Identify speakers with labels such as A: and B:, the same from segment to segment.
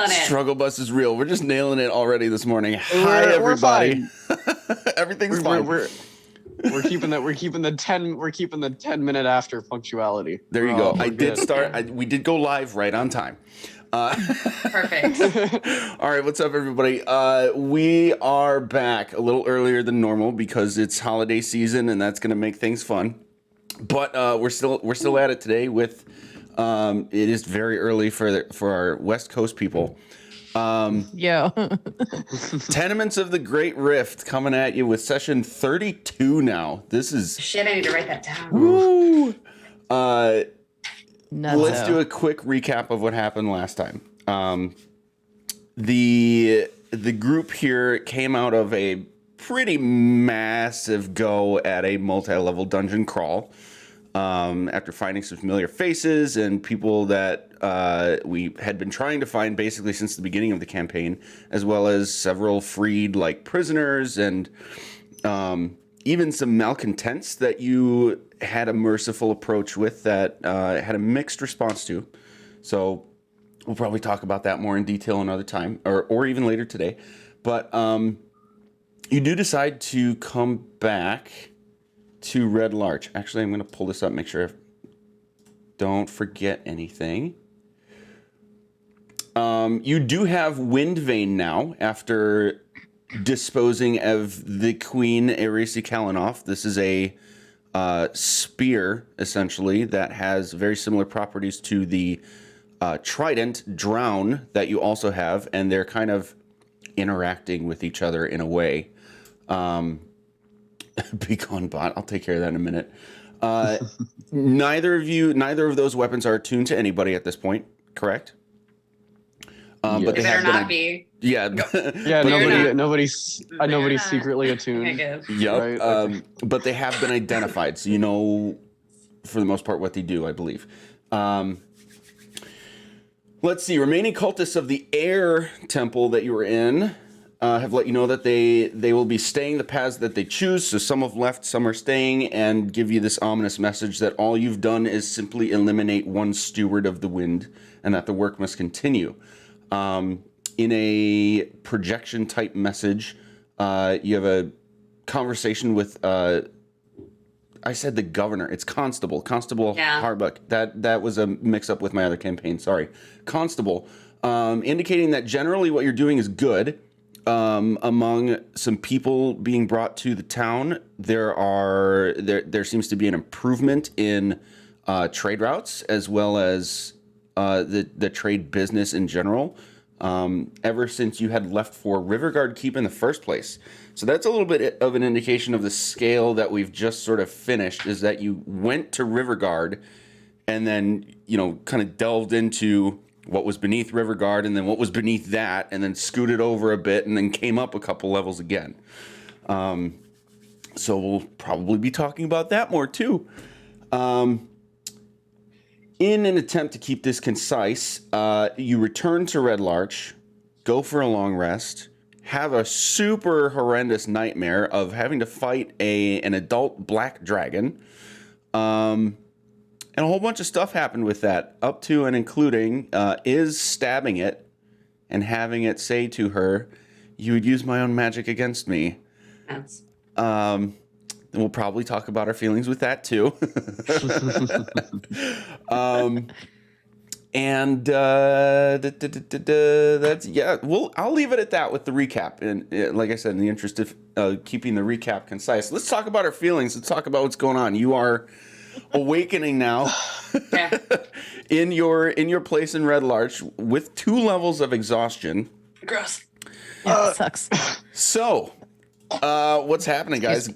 A: nailing it.
B: Struggle bus is real. We're just nailing it already this morning. Hi, everybody. Everything's fine.
C: We're keeping the 10-minute after punctuality.
B: There you go. I did start. We did go live right on time.
A: Perfect.
B: All right, what's up, everybody? We are back a little earlier than normal because it's holiday season, and that's going to make things fun. But we're still at it today. With it is very early for our West Coast people. Tenements of the Great Rift coming at you with session 32 now. This is
A: shit. I need to write that down.
B: Woo! Let's do a quick recap of what happened last time. The group here came out of a pretty massive go at a multi-level dungeon crawl. After finding some familiar faces and people that we had been trying to find basically since the beginning of the campaign, as well as several freed prisoners and even some malcontents that you had a merciful approach with that had a mixed response to. So we'll probably talk about that more in detail another time or even later today. But you do decide to come back to Red Larch. Actually, I'm going to pull this up, make sure I don't forget anything. You do have Wind Vein now after disposing of the Queen Erisi Kalinoff. This is a spear, essentially, that has very similar properties to the Trident Drown that you also have, and they're kind of interacting with each other in a way. Be gone, bot. I'll take care of that in a minute. Neither of those weapons are attuned to anybody at this point, correct? But they
A: better not be.
B: Yeah.
C: Yeah. Nobody's secretly attuned.
B: Yep.
C: Right?
B: But they have been identified, so you know, for the most part, what they do, I believe. Let's see. Remaining cultists of the Air Temple that you were in have let you know that they will be staying the paths that they choose. So some have left, some are staying, and give you this ominous message that all you've done is simply eliminate one steward of the wind, and that the work must continue. In a projection type message, you have a conversation with I said the governor. It's Constable Harbuck. That was a mix up with my other campaign. Sorry, Constable, indicating that generally what you're doing is good. Among some people being brought to the town, there seems to be an improvement in trade routes as well as the trade business in general. Ever since you had left for Riverguard Keep in the first place. So that's a little bit of an indication of the scale that we've just sort of finished, is that you went to Riverguard and then, kind of delved into what was beneath Riverguard and then what was beneath that and then scooted over a bit and then came up a couple levels again. So we'll probably be talking about that more too. In an attempt to keep this concise, you return to Red Larch, go for a long rest, have a super horrendous nightmare of having to fight an adult black dragon, and a whole bunch of stuff happened with that, up to and including Iz stabbing it and having it say to her, "You would use my own magic against me."
A: That's...
B: And we'll probably talk about our feelings with that too. And that's I'll leave it at that with the recap. And like I said, in the interest of keeping the recap concise, let's talk about our feelings. Let's talk about what's going on. You are awakening now in your place in Red Larch with 2 levels of exhaustion.
A: Gross.
D: Yeah, it sucks.
B: So. What's happening, guys?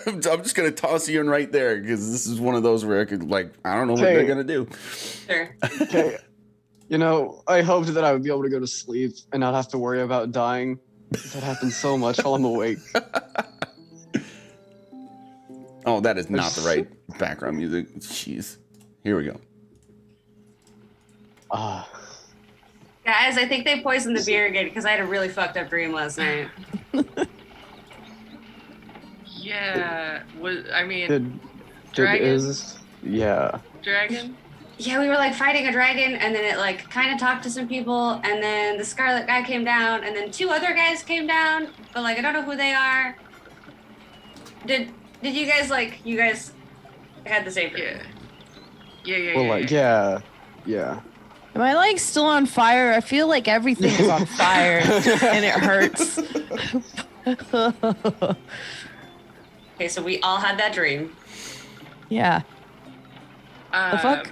B: I'm just gonna toss you in right there because this is one of those where I could I don't know what they're gonna do.
A: Sure.
C: Okay. I hoped that I would be able to go to sleep and not have to worry about dying. That happens so much while I'm awake.
B: Oh, that is not the right background music. Jeez. Here we go.
A: Guys, I think they poisoned the beer again because I had a really fucked up dream last night.
E: Yeah,
C: Dragon?
A: Yeah, we were like fighting a dragon, and then it like kind of talked to some people, and then the Scarlet guy came down, and then 2 other guys came down, but like I don't know who they are. Did you guys you guys had the same dream?
C: Well, like, yeah.
D: Am I like still on fire? I feel like everything is on fire and it hurts.
A: Okay, so we all had that dream.
D: Yeah. The fuck?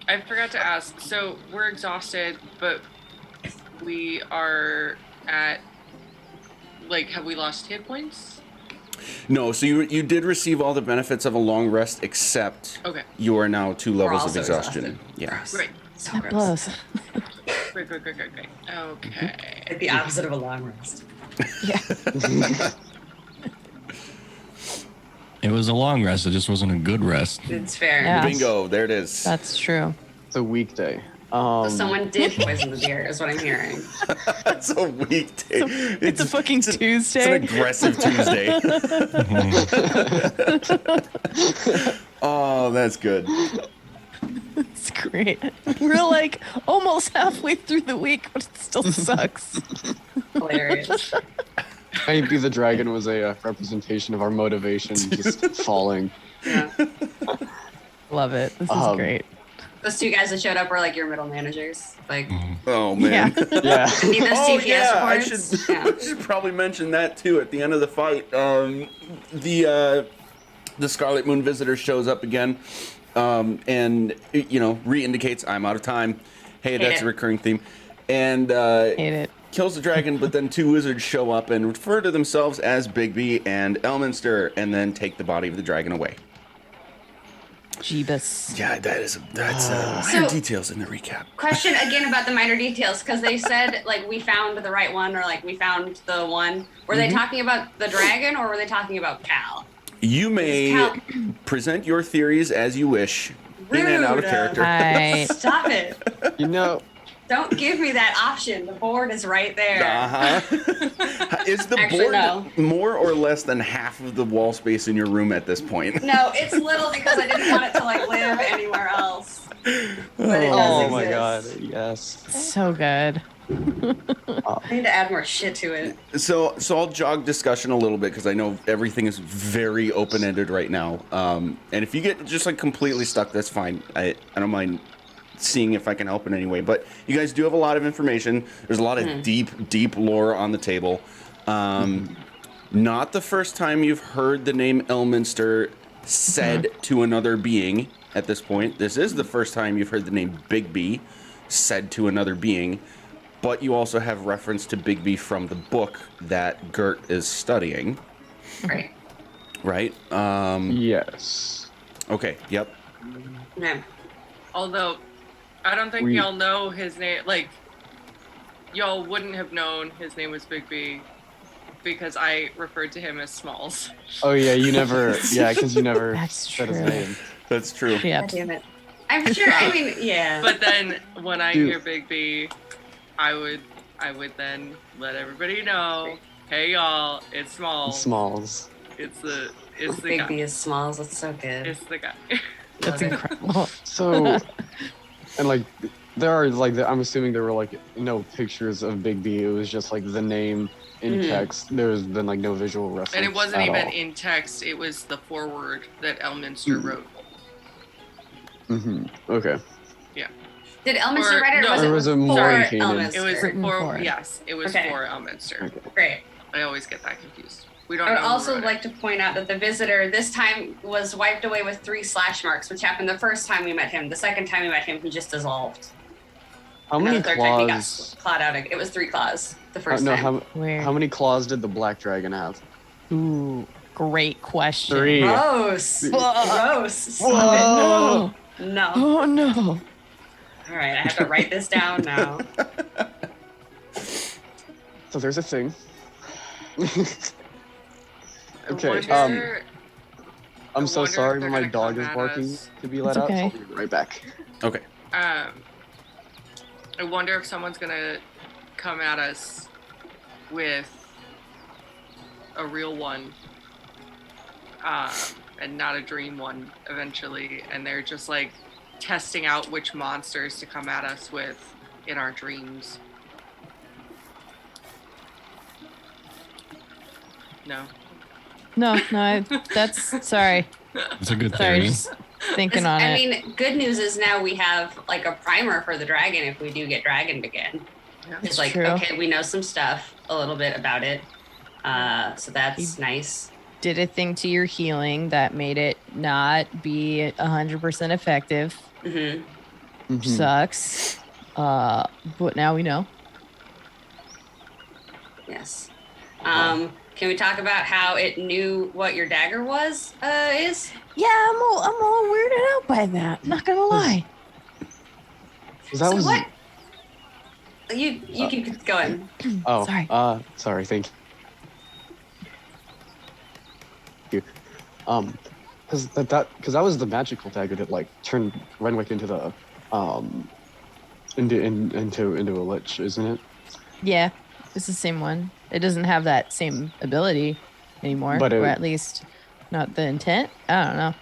E: I forgot to ask. So we're exhausted, but we are at have we lost hit points?
B: No, so you did receive all the benefits of a long rest, except you are now 2 levels of
A: also
B: exhaustion.
A: exhausted.
B: Yeah.
E: Great.
A: So
D: That
A: gross.
D: blows.
E: Great. Okay.
A: Like the opposite of a long rest.
D: Yeah.
F: It was a long rest. It just wasn't a good rest.
A: It's fair.
D: Yeah.
B: Bingo, there it is.
D: That's true.
C: It's a weekday.
A: So someone did poison the beer, is what I'm hearing.
B: That's a weekday.
D: It's a fucking Tuesday.
B: It's an aggressive Tuesday. Oh, that's good.
D: It's great. We're like almost halfway through the week, but it still sucks.
A: Hilarious.
C: Maybe the dragon was a representation of our motivation just falling.
A: Yeah.
D: Love it. This is great.
A: Those 2 guys that showed up were like your middle managers. Like,
B: Oh man.
D: Yeah.
C: Yeah.
A: I need those
B: Oh
A: CPS
B: yeah, I
A: reports.
B: should, I should probably mention that too at the end of the fight. The Scarlet Moon visitor shows up again, and re-indicates I'm out of time. Hey, that's a recurring theme, and
D: Hate it.
B: kills the dragon. But then 2 wizards show up and refer to themselves as Bigby and Elminster, and then take the body of the dragon away.
D: Jeebus.
B: Yeah, that's minor
A: So-
B: details in the recap.
A: Question again about the minor details, because they said like we found the right one or like we found the one. Were they talking about the dragon or were they talking about Cal?
B: You may
A: Cal-
B: present your theories as you wish, in and out of
A: Rude.
B: character.
D: Right.
A: Stop it.
C: You know,
A: Don't give me that option. The board is right there.
B: Is the
A: Actually,
B: board
A: no.
B: more or less than half of the wall space in your room at this point?
A: No, it's little because I didn't want it to like live anywhere else. But it does
C: oh my god,
A: exist.
C: yes.
D: So good.
A: I need to add more shit to it.
B: So I'll jog discussion a little bit because I know everything is very open-ended right now. And if you get just like completely stuck, that's fine. I don't mind seeing if I can help in any way. But you guys do have a lot of information. There's a lot of deep lore on the table. Not the first time you've heard the name Elminster said to another being at this point. This is the first time you've heard the name Bigby said to another being. But you also have reference to Bigby from the book that Gert is studying.
A: Right.
B: Right?
C: Yes.
B: Okay, yep.
A: No.
E: Although, I don't think
C: We-
E: y'all know his name. Like, y'all wouldn't have known his name was Bigby because I referred to him as Smalls.
C: Oh yeah, you never. Yeah, because you never
D: That's
C: said his
D: true.
C: name.
B: That's true.
D: Yep.
A: God damn it. I'm sure. I mean, yeah.
E: But then when I
C: Dude.
E: hear Bigby, I would then let everybody know, hey y'all, it's Smalls.
C: Smalls.
E: It's the
A: Big
E: guy.
A: B is Smalls. That's so good.
E: It's the guy.
D: That's incredible.
C: So, and like, there are like, I'm assuming there were like no pictures of Big B. It was just like the name in text. There's been like no visual reference.
E: And it wasn't
C: at
E: even
C: all.
E: in text. It was the foreword that Elminster wrote.
C: Okay.
A: Did Elminster
E: Or-
A: write it or
E: no.
A: was
C: Or
A: it
C: was it
A: for
C: more in canon?
A: Elminster?
E: It was
D: Written
E: for
D: for.
E: yes. It was
A: Okay.
E: for Elminster.
A: Great.
E: I always get that confused. We don't
A: I would
E: know who
A: also
E: wrote
A: like to point out that the visitor this time was wiped away with 3 slash marks, which happened the first time we met him. The second time we met him, he just dissolved.
C: How
A: And
C: many
A: the third time he got
C: claws?
A: clawed out. It was 3 claws the first
C: no,
A: time.
D: Weird.
C: how many claws did the black dragon have?
D: Ooh, great question.
C: 3.
A: Gross. Gross. Stop
D: No.
A: it. No.
D: Oh no.
A: All right, I have to write this down now.
C: So there's a thing.
E: I
C: Okay,
E: wonder-
C: I'm
E: I
C: so
E: wonder if
C: sorry,
E: they're
C: but my
E: gonna
C: dog
E: come
C: is
E: at
C: barking
E: us.
C: to be let
D: It's
C: out. So
D: okay.
C: I'll be right back.
B: Okay.
E: I wonder if someone's gonna come at us with a real one, and not a dream one eventually, and they're just like testing out which monsters to come at us with in our dreams. No.
D: No, that's sorry.
F: It's a good
D: Sorry,
F: theory.
D: just thinking on
A: I
D: it.
A: mean, good news is now we have like a primer for the dragon if we do get dragoned again.
E: Yeah.
A: It's like,
D: true.
A: okay, we know some stuff, a little bit about it. So that's nice.
D: Did a thing to your healing that made it not be 100% effective.
A: Mm-hmm.
C: Mhm.
D: Sucks. But now we know.
A: Yes. Can we talk about how it knew what your dagger was? Is?
D: Yeah, I'm all weirded out by that. Not gonna lie.
C: 'Cause that
A: So
C: was.
A: what? You can go in.
C: Oh,
D: Sorry.
C: sorry. Thank you. Because that was the magical dagger that like turned Renwick into the into a lich, isn't it?
D: Yeah, it's the same one. It doesn't have that same ability anymore,
C: But
D: or at least not the intent. I don't know.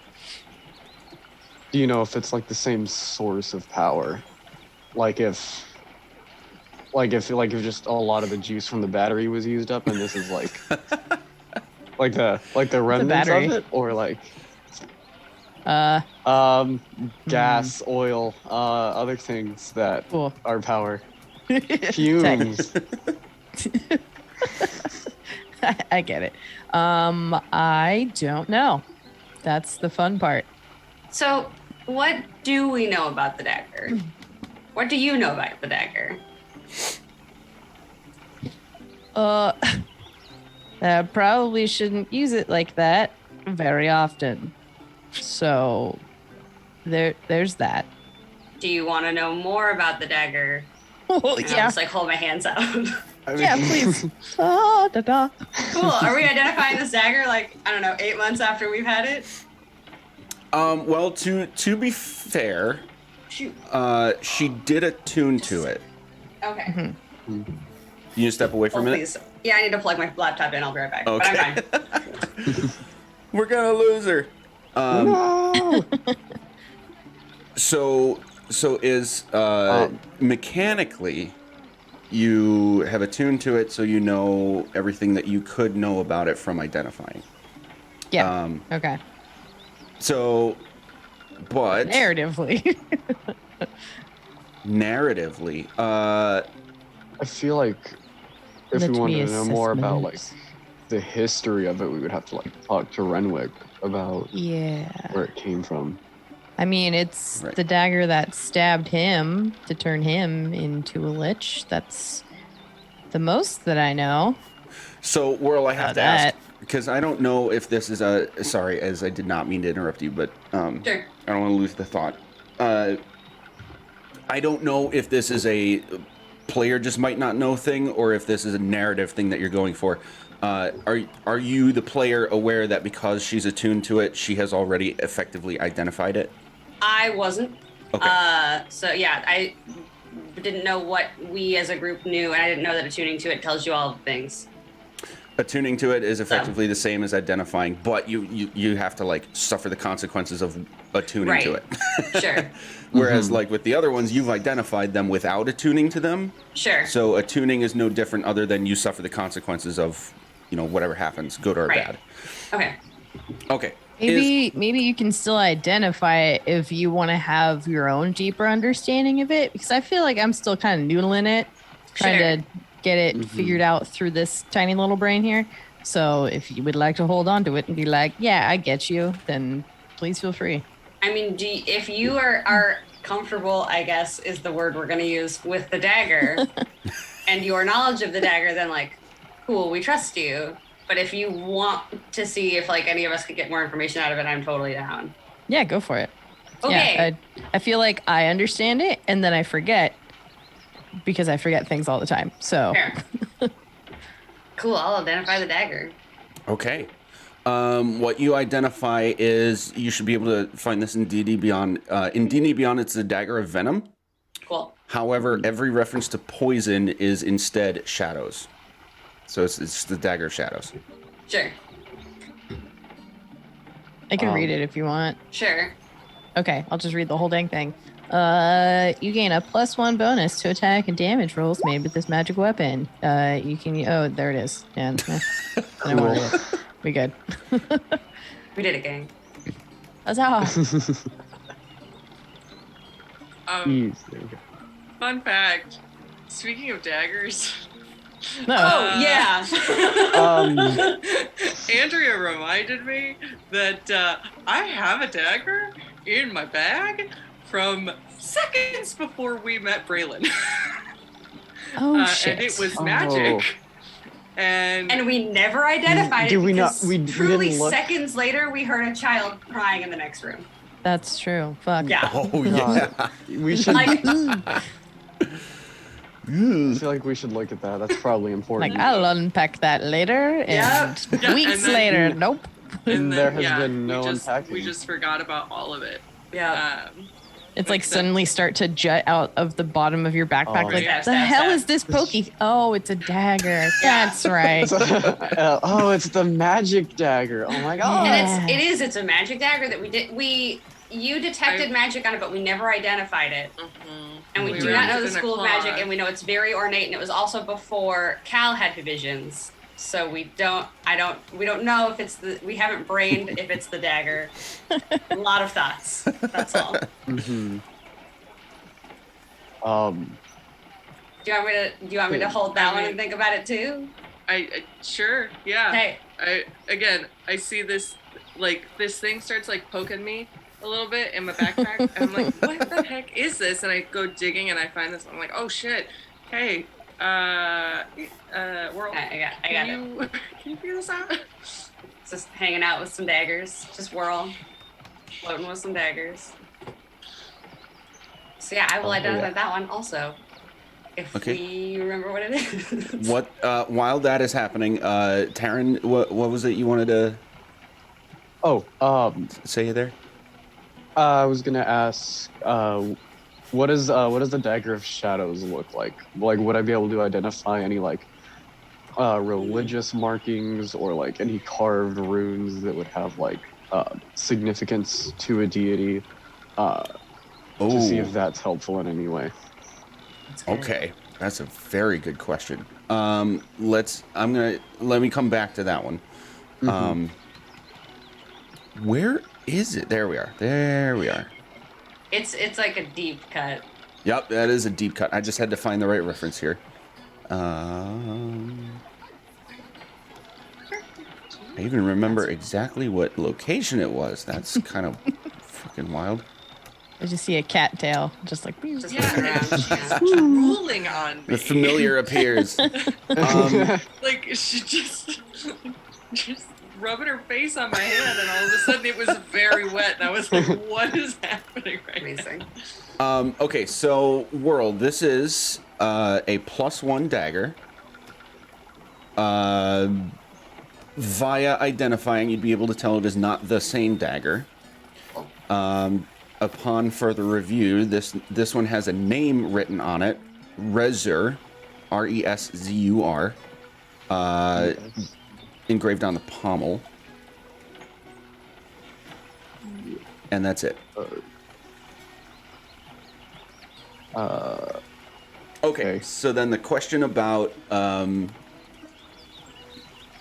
C: Do you know if it's like the same source of power? Like if just a lot of the juice from the battery was used up, and this is like the remnants
D: battery.
C: of it, or like
D: Hmm.
C: gas, oil, other things that
D: Cool.
C: are power. Fumes.
D: I get it. I don't know. That's the fun part.
A: So, what do we know about the dagger? What do you know about the dagger?
D: I probably shouldn't use it like that very often. So there's that.
A: Do you want to know more about the dagger?
D: Oh,
A: And I'll
D: yeah.
A: just like hold my hands out.
C: I mean,
D: Yeah, please. Da, da.
A: Cool. Are we identifying this dagger like, I don't know, 8 months after we've had it?
B: Well, to be fair,
A: Shoot.
B: she did attune to it.
A: Okay.
B: Can you step away for a minute?
A: Please. Yeah, I need to plug my laptop in. I'll be right back.
B: Okay.
A: But I'm fine.
B: We're gonna lose her.
C: no!
B: So is mechanically, you have attuned to it, so you know everything that you could know about it from identifying.
D: Yeah. Okay.
B: So, but
D: Narratively.
B: narratively,
C: I feel like if
D: Let
C: we
D: me
C: wanted to know more
D: assess
C: about
D: minutes.
C: like the history of it, we would have to like talk to Renwick about
D: Yeah.
C: where it came from.
D: I mean, it's
B: Right.
D: the dagger that stabbed him to turn him into a lich. That's the most that I know.
B: so Whirl, I have
D: About
B: to ask
D: that.
B: because I don't know if this is a sorry, as I did not mean to interrupt you, but
A: Sure.
B: I don't want to lose the thought. I don't know if this is a player just might not know thing, or if this is a narrative thing that you're going for. Are you the player aware that because she's attuned to it, she has already effectively identified it?
A: I wasn't.
B: Okay.
A: So yeah, I didn't know what we as a group knew, and I didn't know that attuning to it tells you all the things.
B: Attuning to it is effectively the same as identifying, but you have to like suffer the consequences of attuning to
A: Right.
B: it.
A: Sure.
B: Whereas like with the other ones, you've identified them without attuning to them.
A: Sure.
B: So attuning is no different other than you suffer the consequences of, whatever happens, good or
A: Right.
B: bad.
A: Okay.
B: Okay.
D: Maybe you can still identify it if you want to have your own deeper understanding of it, because I feel like I'm still kind of noodling it, trying
A: Sure.
D: to get it figured out through this tiny little brain here. So if you would like to hold on to it and be like, yeah, I get you, then please feel free.
A: I mean, if you are comfortable, I guess is the word we're going to use, with the dagger and your knowledge of the dagger, then like, cool, we trust you. But if you want to see if like any of us could get more information out of it, I'm totally down.
D: Yeah, go for it.
A: Okay.
D: Yeah, I feel like I understand it and then I forget because I forget things all the time. So
A: Fair. Cool. I'll identify the dagger.
B: Okay. What you identify is you should be able to find this in D&D Beyond. In D&D Beyond, it's the Dagger of Venom.
A: Cool.
B: However, every reference to poison is instead shadows. So it's the Dagger of Shadows.
A: Sure.
D: I can read it if you want.
A: Sure.
D: Okay, I'll just read the whole dang thing. You gain a +1 bonus to attack and damage rolls made with this magic weapon. You can. Oh, there it is. And I don't want to read it. We good.
A: We did it, gang.
D: Huzzah!
C: Jeez, there you go.
E: Fun fact. Speaking of daggers,
D: No.
A: Oh, yeah.
E: Andrea reminded me that I have a dagger in my bag from seconds before we met Braylon.
D: Oh shit!
E: And it was
C: Oh.
E: magic. And
A: we never identified
C: Did
A: it
C: we not-
A: because
C: we
A: truly
C: didn't look?
A: seconds later we heard a child crying in the next room.
D: That's true. Fuck.
A: Yeah.
B: Oh yeah.
C: We should.
A: Like,
C: I feel like we should look at that. That's probably important.
D: Like I'll unpack that later. And
A: Yeah.
E: Yeah,
D: weeks
E: and then-
D: later, nope.
E: and
C: There
E: then,
C: has been no
E: we just,
C: unpacking.
E: We just forgot about all of it.
A: yeah.
D: It's like
E: Makes
D: suddenly start to jut out of the bottom of your backpack.
C: Oh.
D: Like,
A: Yes,
D: the
A: yes,
D: hell
A: yes.
D: is this pokey? Oh, it's a dagger. That's right.
C: Oh, it's the magic dagger. Oh my god.
A: And it's a magic dagger that you detected magic on it, but we never identified it.
E: Mhm.
A: And we
E: We
A: do
E: were
A: not know the
E: in a
A: school of
E: closet.
A: magic, and we know it's very ornate, and it was also before Cal had divisions. So we don't know if we haven't brained if it's the dagger. A lot of thoughts. That's all. Do
C: Mhm.
A: you want me to hold that one and think about it too?
E: I sure, yeah.
A: Hey,
E: I see this, like, this thing starts like poking me a little bit in my backpack. And I'm like, what the heck is this? And I go digging and I find this. I'm like, oh shit. Hey, world.
A: I got it.
E: Can you figure this out?
A: Just hanging out with some daggers. Just whirl. Floating with some daggers. So yeah, I will identify that one also. If we remember what it is.
B: What while that is happening, Taryn, what was it you wanted to say there?
C: I was gonna ask, what does the Dagger of Shadows look like? Like, would I be able to identify any like religious markings or like any carved runes that would have like significance to a deity? To see if that's helpful in any way.
B: Okay, that's a very good question. Let me come back to that one. Where is it? There we are.
A: It's like a deep cut.
B: Yep, that is a deep cut. I just had to find the right reference here. I even remember exactly what location it was. That's kind of fucking wild.
D: I just see a cat tail, just like.
A: Just
E: Yeah,
A: looking around.
E: and
A: Yeah.
E: she's drooling on me.
B: The familiar appears.
E: Like, she just rubbing her face on my hand, and all of a sudden it was very wet. And I was like, what is happening right
A: Amazing.
B: Okay, so world, this is a +1 dagger. Via identifying, you'd be able to tell it is not the same dagger. Upon further review, this one has a name written on it, Rezur, Reszur, engraved on the pommel, and that's it. Okay, so then the question about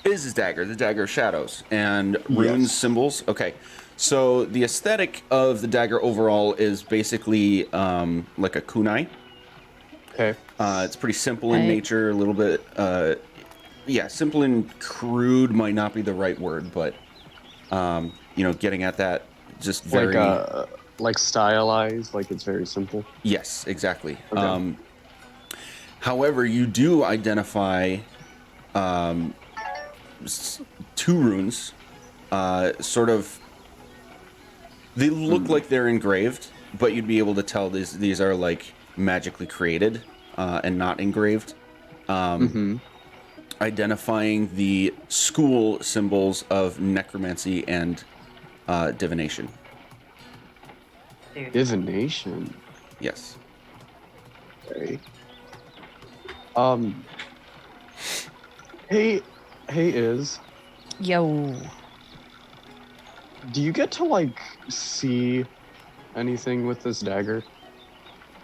B: is his dagger, the Dagger of Shadows, and runes, symbols. Okay, so the aesthetic of the dagger overall is basically like a kunai.
C: Okay.
B: It's pretty simple in nature, a little bit. Simple and crude might not be the right word, but getting at that, just very
C: like stylized, like it's very simple.
B: Yes, exactly.
C: Okay.
B: However, you do identify two runes, sort of. They look like they're engraved, but you'd be able to tell these are like magically created and not engraved. Identifying the school symbols of necromancy and divination.
C: Divination.
B: Yes.
C: Okay. Hey,
D: Yo.
C: do you get to like see anything with this dagger?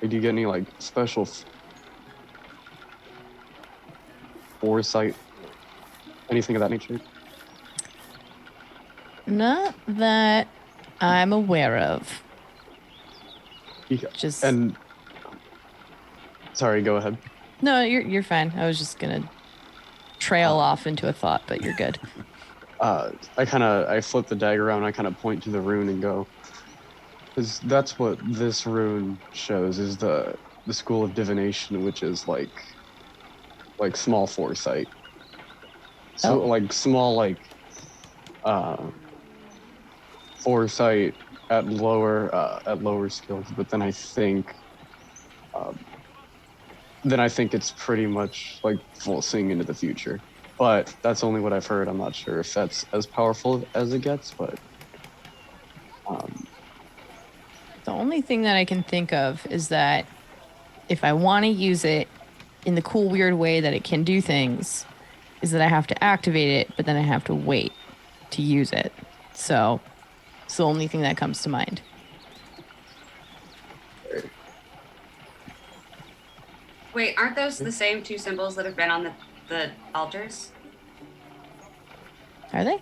C: Like, do you get any like special foresight, anything of that nature?
D: Not that I'm aware of. Just
C: And sorry, go ahead.
D: no, you're fine. I was just gonna trail off into a thought, but you're good.
C: I flip the dagger around. I kind of point to the rune and go, because that's what this rune shows is the school of divination, which is like small foresight. So
D: Oh.
C: like small foresight at lower skills, but then I think it's pretty much like full seeing into the future. But that's only what I've heard. I'm not sure if that's as powerful as it gets, but
D: The only thing that I can think of is that if I want to use it in the cool, weird way that it can do things, is that I have to activate it, but then I have to wait to use it. So it's the only thing that comes to mind.
A: Wait, aren't those the same two symbols that have been on the altars?
D: Are they?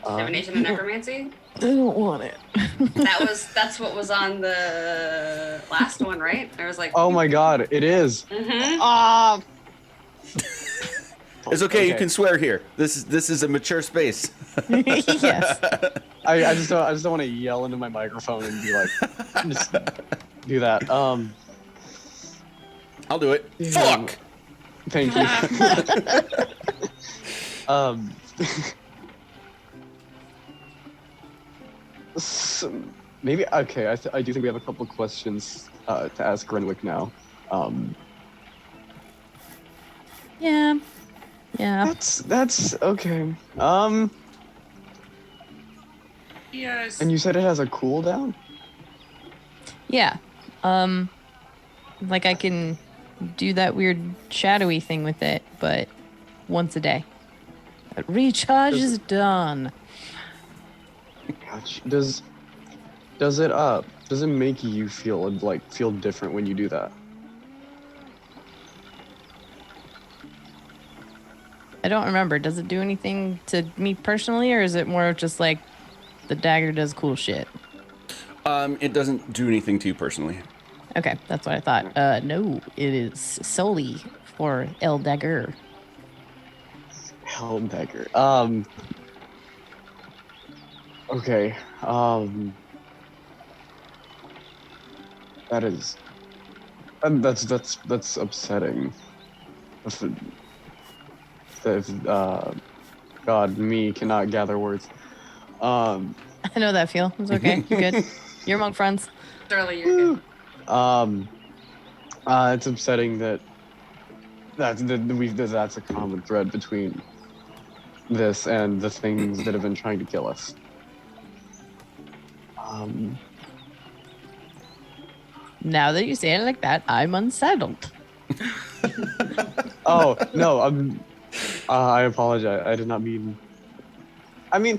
A: Divination and necromancy?
D: I don't want it.
A: That's what was on the last one, right? There was like
C: oh my god, it is.
A: Mhm.
B: It's okay. You can swear here. This is a mature space.
D: Yes.
C: I just don't want to yell into my microphone and be like, just do that.
B: I'll do it.
C: Yeah.
B: Fuck.
C: Thank you. Maybe okay. I do think we have a couple of questions to ask Renwick now.
D: Yeah. Yeah.
C: That's okay.
E: Yes.
C: And you said it has a cooldown?
D: Yeah. Like I can do that weird shadowy thing with it, but once a day. But recharge is done.
C: Gotcha. Does it make you feel different when you do that?
D: I don't remember. Does it do anything to me personally, or is it more of just like the dagger does cool shit?
B: It doesn't do anything to you personally.
D: Okay, that's what I thought. No, it is solely for El Dagger.
C: Hell dagger. Okay. That is. That's upsetting. God, me cannot gather words.
D: I know that feel. It's okay. You're good. You're among friends.
A: Surely you're good.
C: It's upsetting that's a common thread between this and the things that have been trying to kill us.
D: Now that you say it like that, I'm unsettled.
C: Oh no, I apologize. I did not mean. I mean,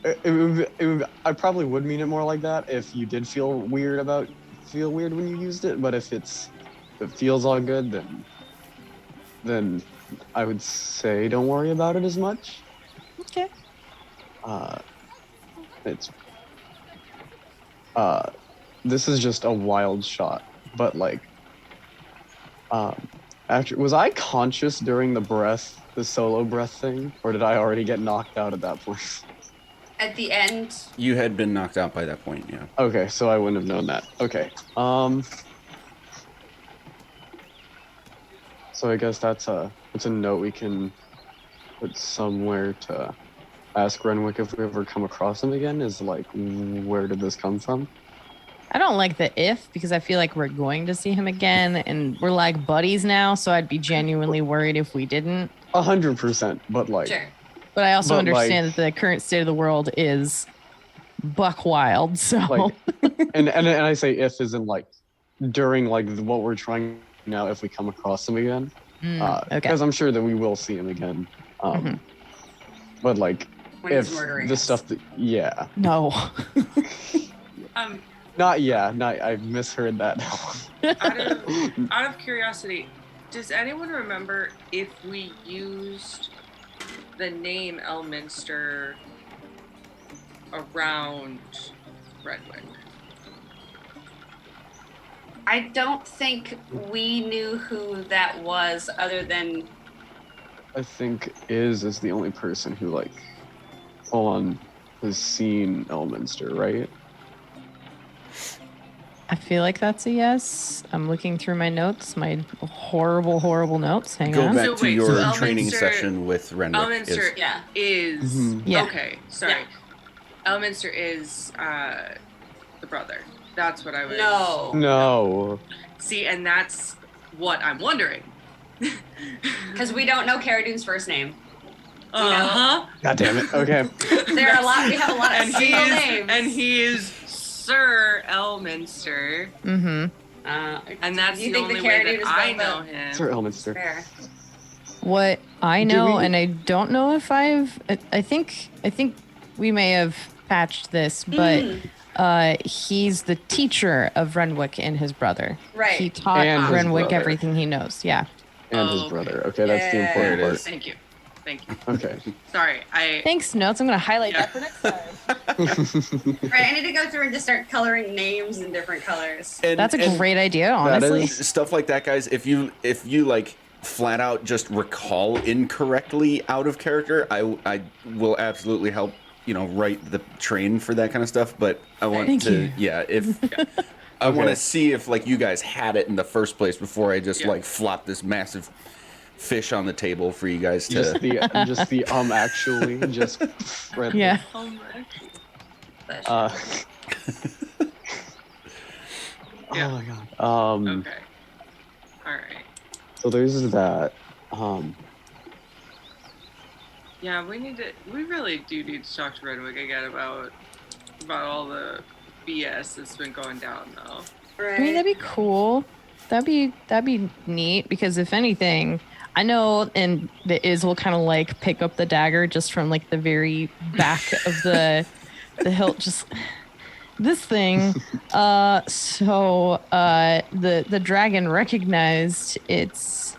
C: I probably would mean it more like that if you did feel weird when you used it. But if it feels all good, then I would say don't worry about it as much.
D: Okay.
C: This is just a wild shot, but like, was I conscious during the solo breath thing, or did I already get knocked out at that point?
A: At the end,
B: You had been knocked out by that point, yeah.
C: Okay, so I wouldn't have known that. Okay. So I guess that's a note we can put somewhere to ask Renwick if we ever come across him again. Is like, where did this come from?
D: I don't like the if because I feel like we're going to see him again and we're like buddies now, so I'd be genuinely worried if we didn't.
C: 100%, but like,
A: sure.
D: But I also
C: But,
D: understand
C: like-
D: that the current state of the world is buck wild, so
C: like, and I say if isn't like during like what we're trying now. If we come across him again,
D: okay.
C: because I'm sure that we will see him again. But like,
A: when he's murdering
C: the
A: us.
C: stuff that yeah.
D: No.
C: Not I misheard that.
E: Out of curiosity, does anyone remember if we used the name Elminster around Redwick?
A: I don't think we knew who that was other than
C: I think is the only person who like full on has seen Elminster, right?
D: I feel like that's a yes. I'm looking through my notes, my horrible, horrible notes. Hang
B: Go
D: on.
B: back
E: So
B: to
E: wait,
B: your
E: so
B: training
E: Elminster-
B: session with Renwick.
E: Elminster
A: Yeah.
E: is
D: Yeah.
E: okay. Sorry,
A: Yeah.
E: Elminster is the brother. That's what I was.
C: No.
E: See, and that's what I'm wondering.
A: because we don't know Cara Dune's first name.
E: Uh-huh.
C: God damn it. Okay.
A: There are a lot. We have a lot of
E: And he
A: single
E: is,
A: names.
E: and he is Sir Elminster,
D: Mm-hmm.
E: and that's
A: Do you
E: the
A: think the
E: only
A: Cara
E: way
A: Dune
E: that
A: is
E: I
A: both
E: know
A: a-
E: him.
C: Sir Elminster.
A: Fair.
D: What I
C: Do
D: know,
C: we-
D: and I don't know if I think we may have patched this, but he's the teacher of Renwick and his brother.
A: Right.
D: He taught
C: And his
D: Renwick
C: brother.
D: everything he knows. Yeah.
C: And his
E: Okay.
C: brother. Okay, that's the
A: Yeah.
C: important
B: There it
C: part.
B: is.
E: Thank you.
C: Okay.
E: Sorry, I.
D: Thanks, notes. I'm gonna highlight that for next time.
A: Right. I need to go through and just start coloring names in different colors.
B: And,
D: That's a
B: and
D: great idea, honestly.
C: is-
B: stuff like that, guys. If you like flat out just recall incorrectly out of character, I will absolutely help. Write the train for that kind of stuff. But I want
D: Thank
B: to,
D: you.
B: yeah. If I want to see if like you guys had it in the first place before I just like flop this massive fish on the table for you guys to.
C: just the actually just read
D: Yeah.
E: Oh my.
C: Oh
E: Yeah.
C: my god.
E: Okay. All right.
C: So there's that.
E: Yeah, we really do need to talk to Renwick again about all the BS that's been going down though.
A: Right.
D: I mean, that'd be cool. That'd be neat because if anything, I know, and the Iz will kind of like pick up the dagger just from like the very back of the hilt, just this thing. So the dragon recognized its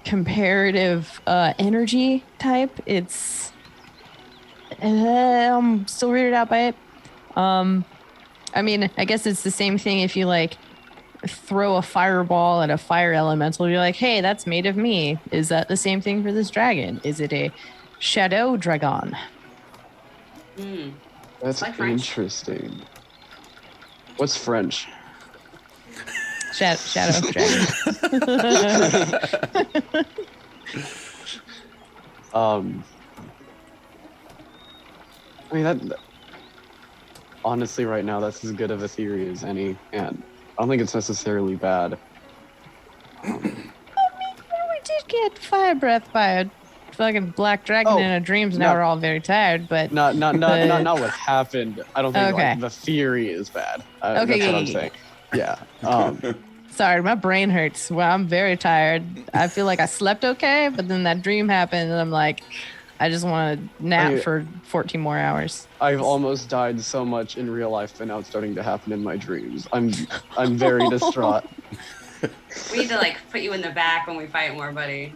D: comparative energy type. It's I'm still weirded out by it. I mean, I guess it's the same thing if you like throw a fireball at a fire elemental. You're like, hey, that's made of me. Is that the same thing for this dragon? Is it a shadow dragon?
C: That's
A: like French.
C: interesting. What's French?
D: Shadow dragon.
C: I mean that honestly right now that's as good of a theory as any, and I don't think it's necessarily bad.
D: We did get fire breath by a fucking black dragon
C: Oh,
D: in our dreams. Now
C: no.
D: we're all very tired, but
C: Not
D: But-
C: what happened. I don't think
D: Okay.
C: like the theory is bad.
D: Okay,
C: That's what I'm
D: yeah.
C: saying. Yeah.
D: sorry, my brain hurts. Well, I'm very tired. I feel like I slept okay, but then that dream happened, and I'm like, I just want to nap
C: I-
D: for 14 more hours.
C: I've almost died so much in real life, and now it's starting to happen in my dreams. I'm very distraught.
A: We need to like put you in the back when we fight more, buddy.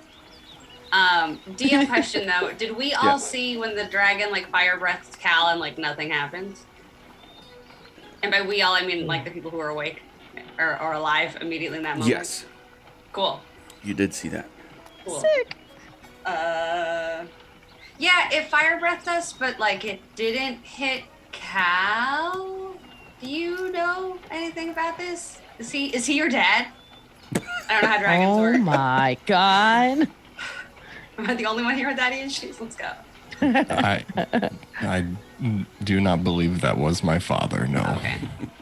A: DM question though, did we all
B: Yeah.
A: see when the dragon like fire breathed Cal and like nothing happened? And by we all I mean like the people who were awake or alive immediately in that moment.
B: Yes,
A: Cool.
B: you did see that.
A: Cool.
D: Sick.
A: Yeah, it fire breathed us, but like it didn't hit Cal. Do you know anything about this? Is he your dad? I don't know how dragons
D: Oh
A: work.
D: my god.
A: Am I the only one here with daddy issues? Let's go.
F: I do not believe that was my father. No.
A: Okay.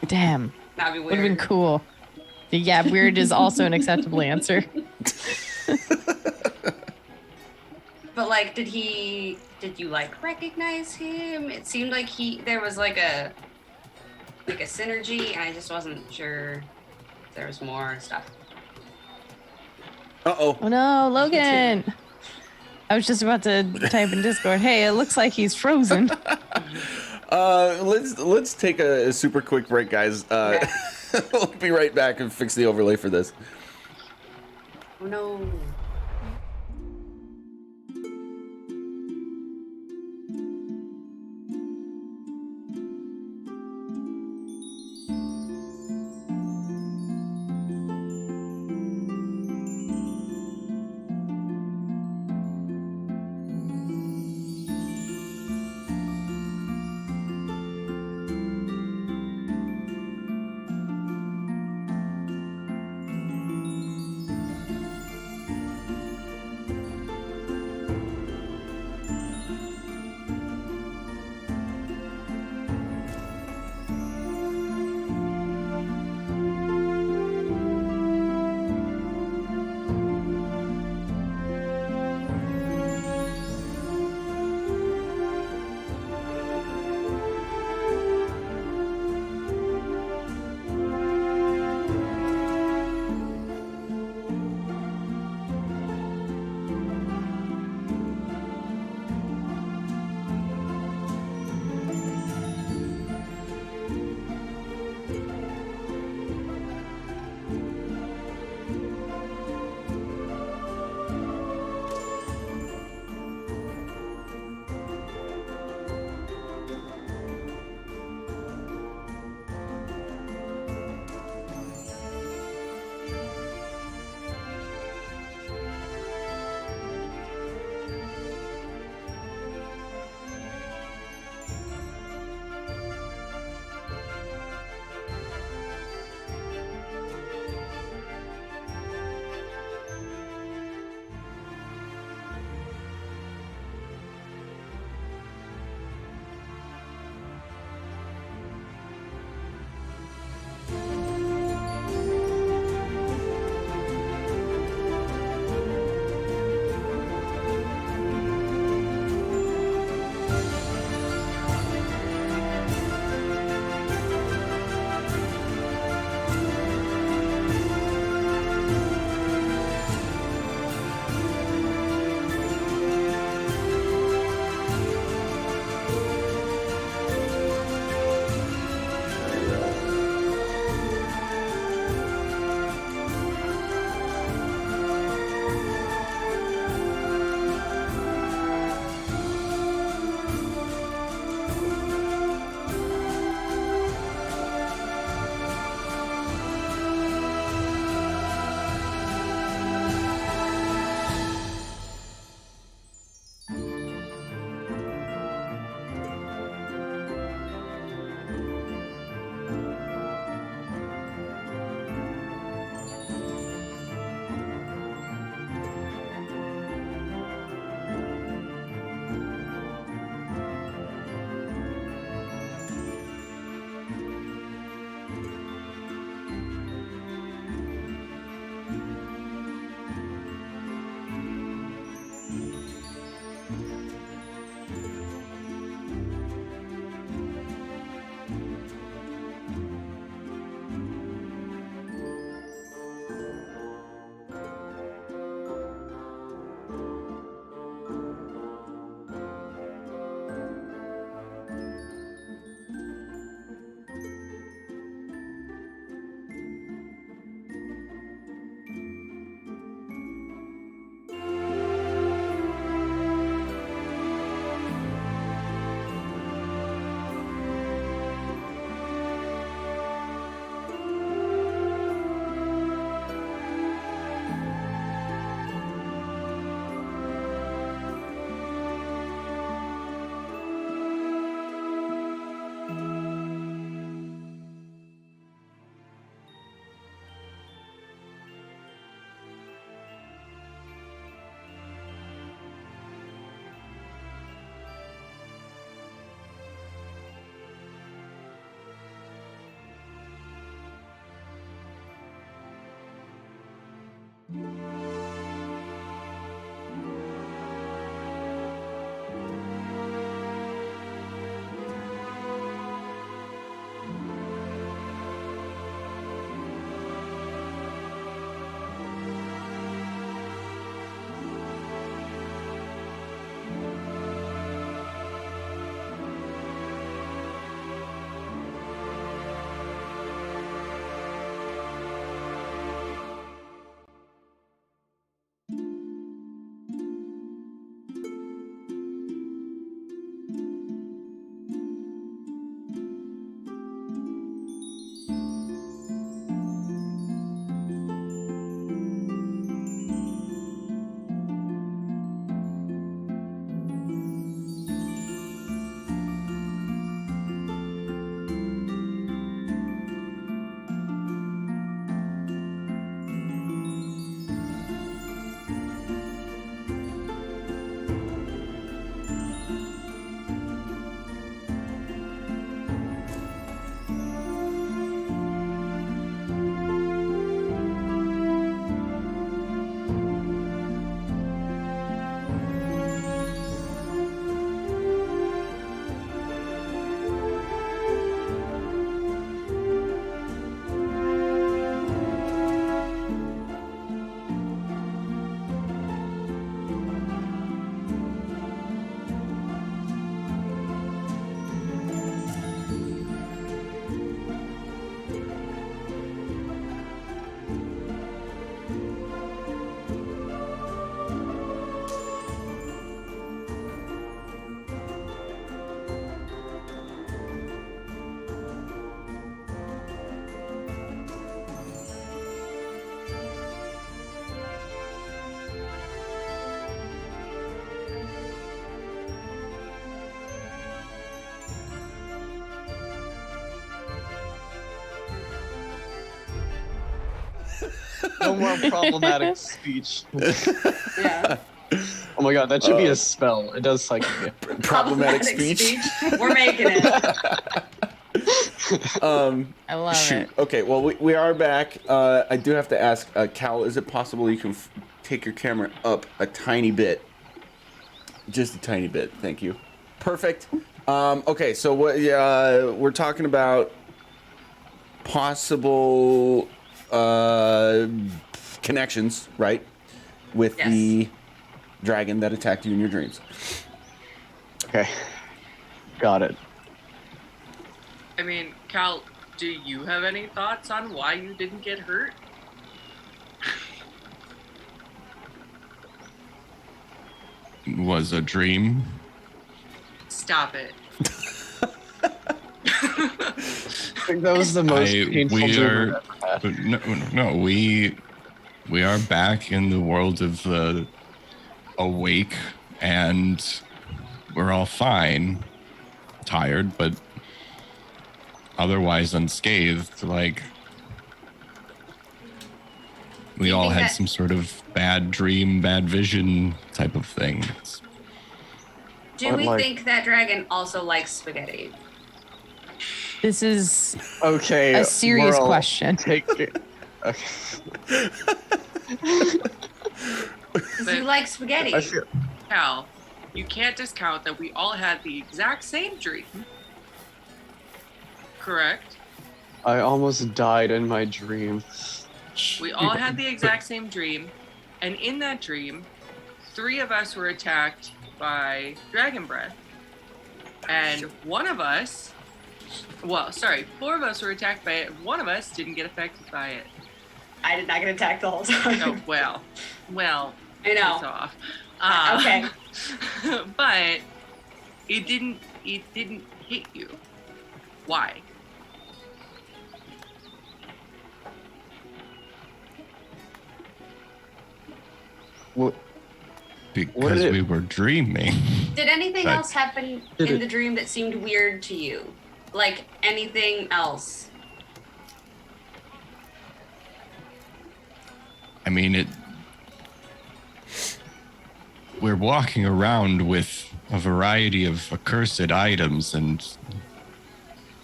D: Damn.
A: That'd be
D: Would have
A: weird.
D: been cool. Yeah, weird is also an acceptable answer.
A: But like, did you like recognize him? It seemed like there was like a synergy, and I just wasn't sure if there was more stuff.
B: Uh oh.
D: Oh no, Logan. I was just about to type in Discord, hey, it looks like he's frozen.
B: Let's take a super quick break, guys.
A: Okay.
B: We'll be right back and fix the overlay for this.
A: Oh no.
C: No more problematic speech.
A: Yeah.
C: Oh my god, that should be a spell. It does psychic damage.
B: Problematic speech.
A: We're making it.
D: I love
B: Shoot.
D: it.
B: Okay, well, we are back. I do have to ask, Cal, is it possible you can take your camera up a tiny bit? Just a tiny bit. Thank you. Perfect. Okay, so what we're talking about possible connections, right? With
A: Yes.
B: the dragon that attacked you in your dreams.
C: Okay. Got it.
E: I mean, Cal, do you have any thoughts on why you didn't get hurt?
F: Was a dream.
E: Stop it.
C: I think that was the most painful
F: we
C: dream
F: are
C: I've ever had.
F: no, we are back in the world of the awake, and we're all fine. Tired, but otherwise unscathed. Like, we
A: you
F: all
A: think
F: had
A: that-
F: some sort of bad dream, bad vision type of thing.
A: Do
C: But,
A: we
C: like-
A: think that dragon also likes spaghetti?
D: This is
C: Okay.
D: a serious
C: Merle,
D: question.
C: Take it. Okay.
A: Does he like spaghetti?
C: I feel.
E: Cal, you can't discount that we all had the exact same dream. Correct?
C: I almost died in my dream.
E: We all had the exact same dream, and in that dream, 3 of us were attacked by dragon breath, and 4 of us were attacked by it. 1 of us didn't get affected by it.
A: I did not get attacked the whole time.
E: Oh well,
A: I know.
E: it's off.
A: Okay.
E: But it didn't hit you. Why?
C: What?
F: Because
C: did it-
F: we were dreaming.
A: Did anything
F: But-
A: else happen
C: Did
A: in
C: it-
A: the dream that seemed weird to you? Like anything else?
F: I mean, we're walking around with a variety of accursed items, and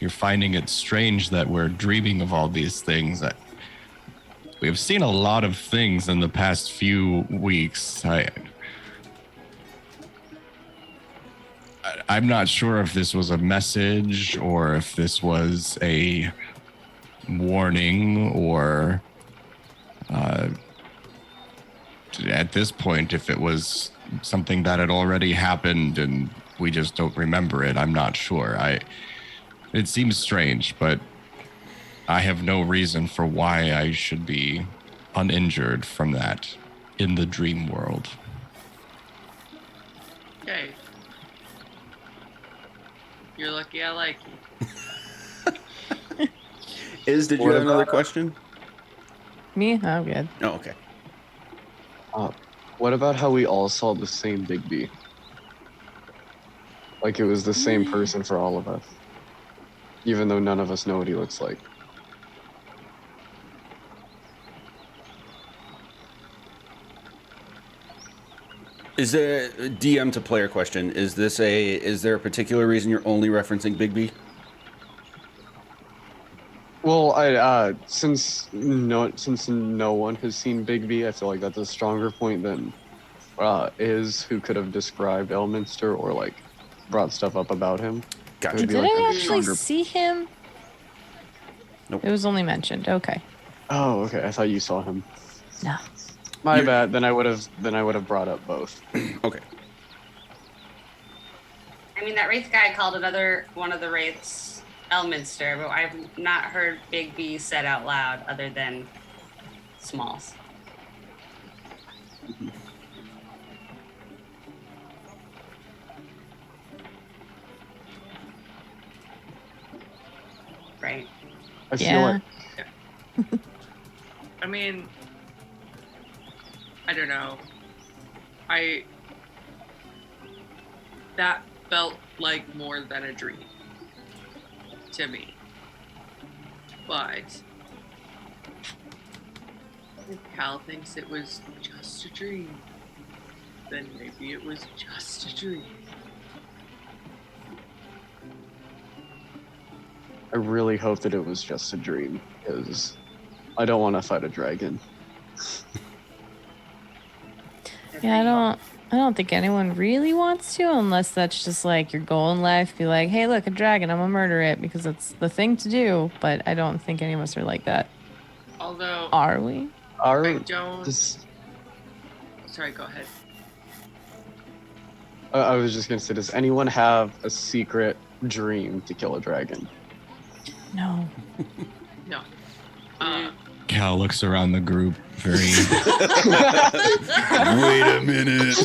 F: you're finding it strange that we're dreaming of all these things. We have seen a lot of things in the past few weeks. I'm not sure if this was a message or if this was a warning, or at this point, if it was something that had already happened and we just don't remember it. I'm not sure. It seems strange, but I have no reason for why I should be uninjured from that in the dream world.
E: Okay. You're lucky I like you.
B: Did you
C: What
B: have another
C: about-
B: question?
D: Me? I'm good.
B: Oh, okay.
C: What about how we all saw the same Big B? Like it was the same person for all of us, even though none of us know what he looks like.
B: Is there DM to player question? Is there a particular reason you're only referencing Big B?
C: Well, since no one has seen Big B, I feel like that's a stronger point than who could have described Elminster or like brought stuff up about him.
B: Gotcha.
C: It'd be
D: Did
C: like
D: I
C: a
D: actually
C: stronger-
D: see him?
B: Nope.
D: It was only mentioned. Okay.
C: Oh, okay. I thought you saw him.
D: No.
C: My
B: You're-
C: bad. Then I would have brought up both.
B: Okay.
A: I mean, that Wraith guy called another one of the Wraiths Elminster, but I've not heard Big B said out loud other than Smalls. Right.
C: I feel
D: Yeah.
C: like
E: I mean, I don't know. That felt like more than a dream to me. But If Cal thinks it was just a dream, then maybe it was just a dream.
C: I really hope that it was just a dream, because I don't want to fight a dragon.
D: Yeah, I don't think anyone really wants to, unless that's just like your goal in life. Be like, hey, look, a dragon, I'm gonna murder it because it's the thing to do. But I don't think any of us are like that.
E: Although
D: Are we?
E: I don't.
C: Does,
E: Sorry, go ahead.
C: I was just gonna say, does anyone have a secret dream to kill a dragon?
D: No.
E: No.
F: Cal looks around the group very.
B: Wait a minute.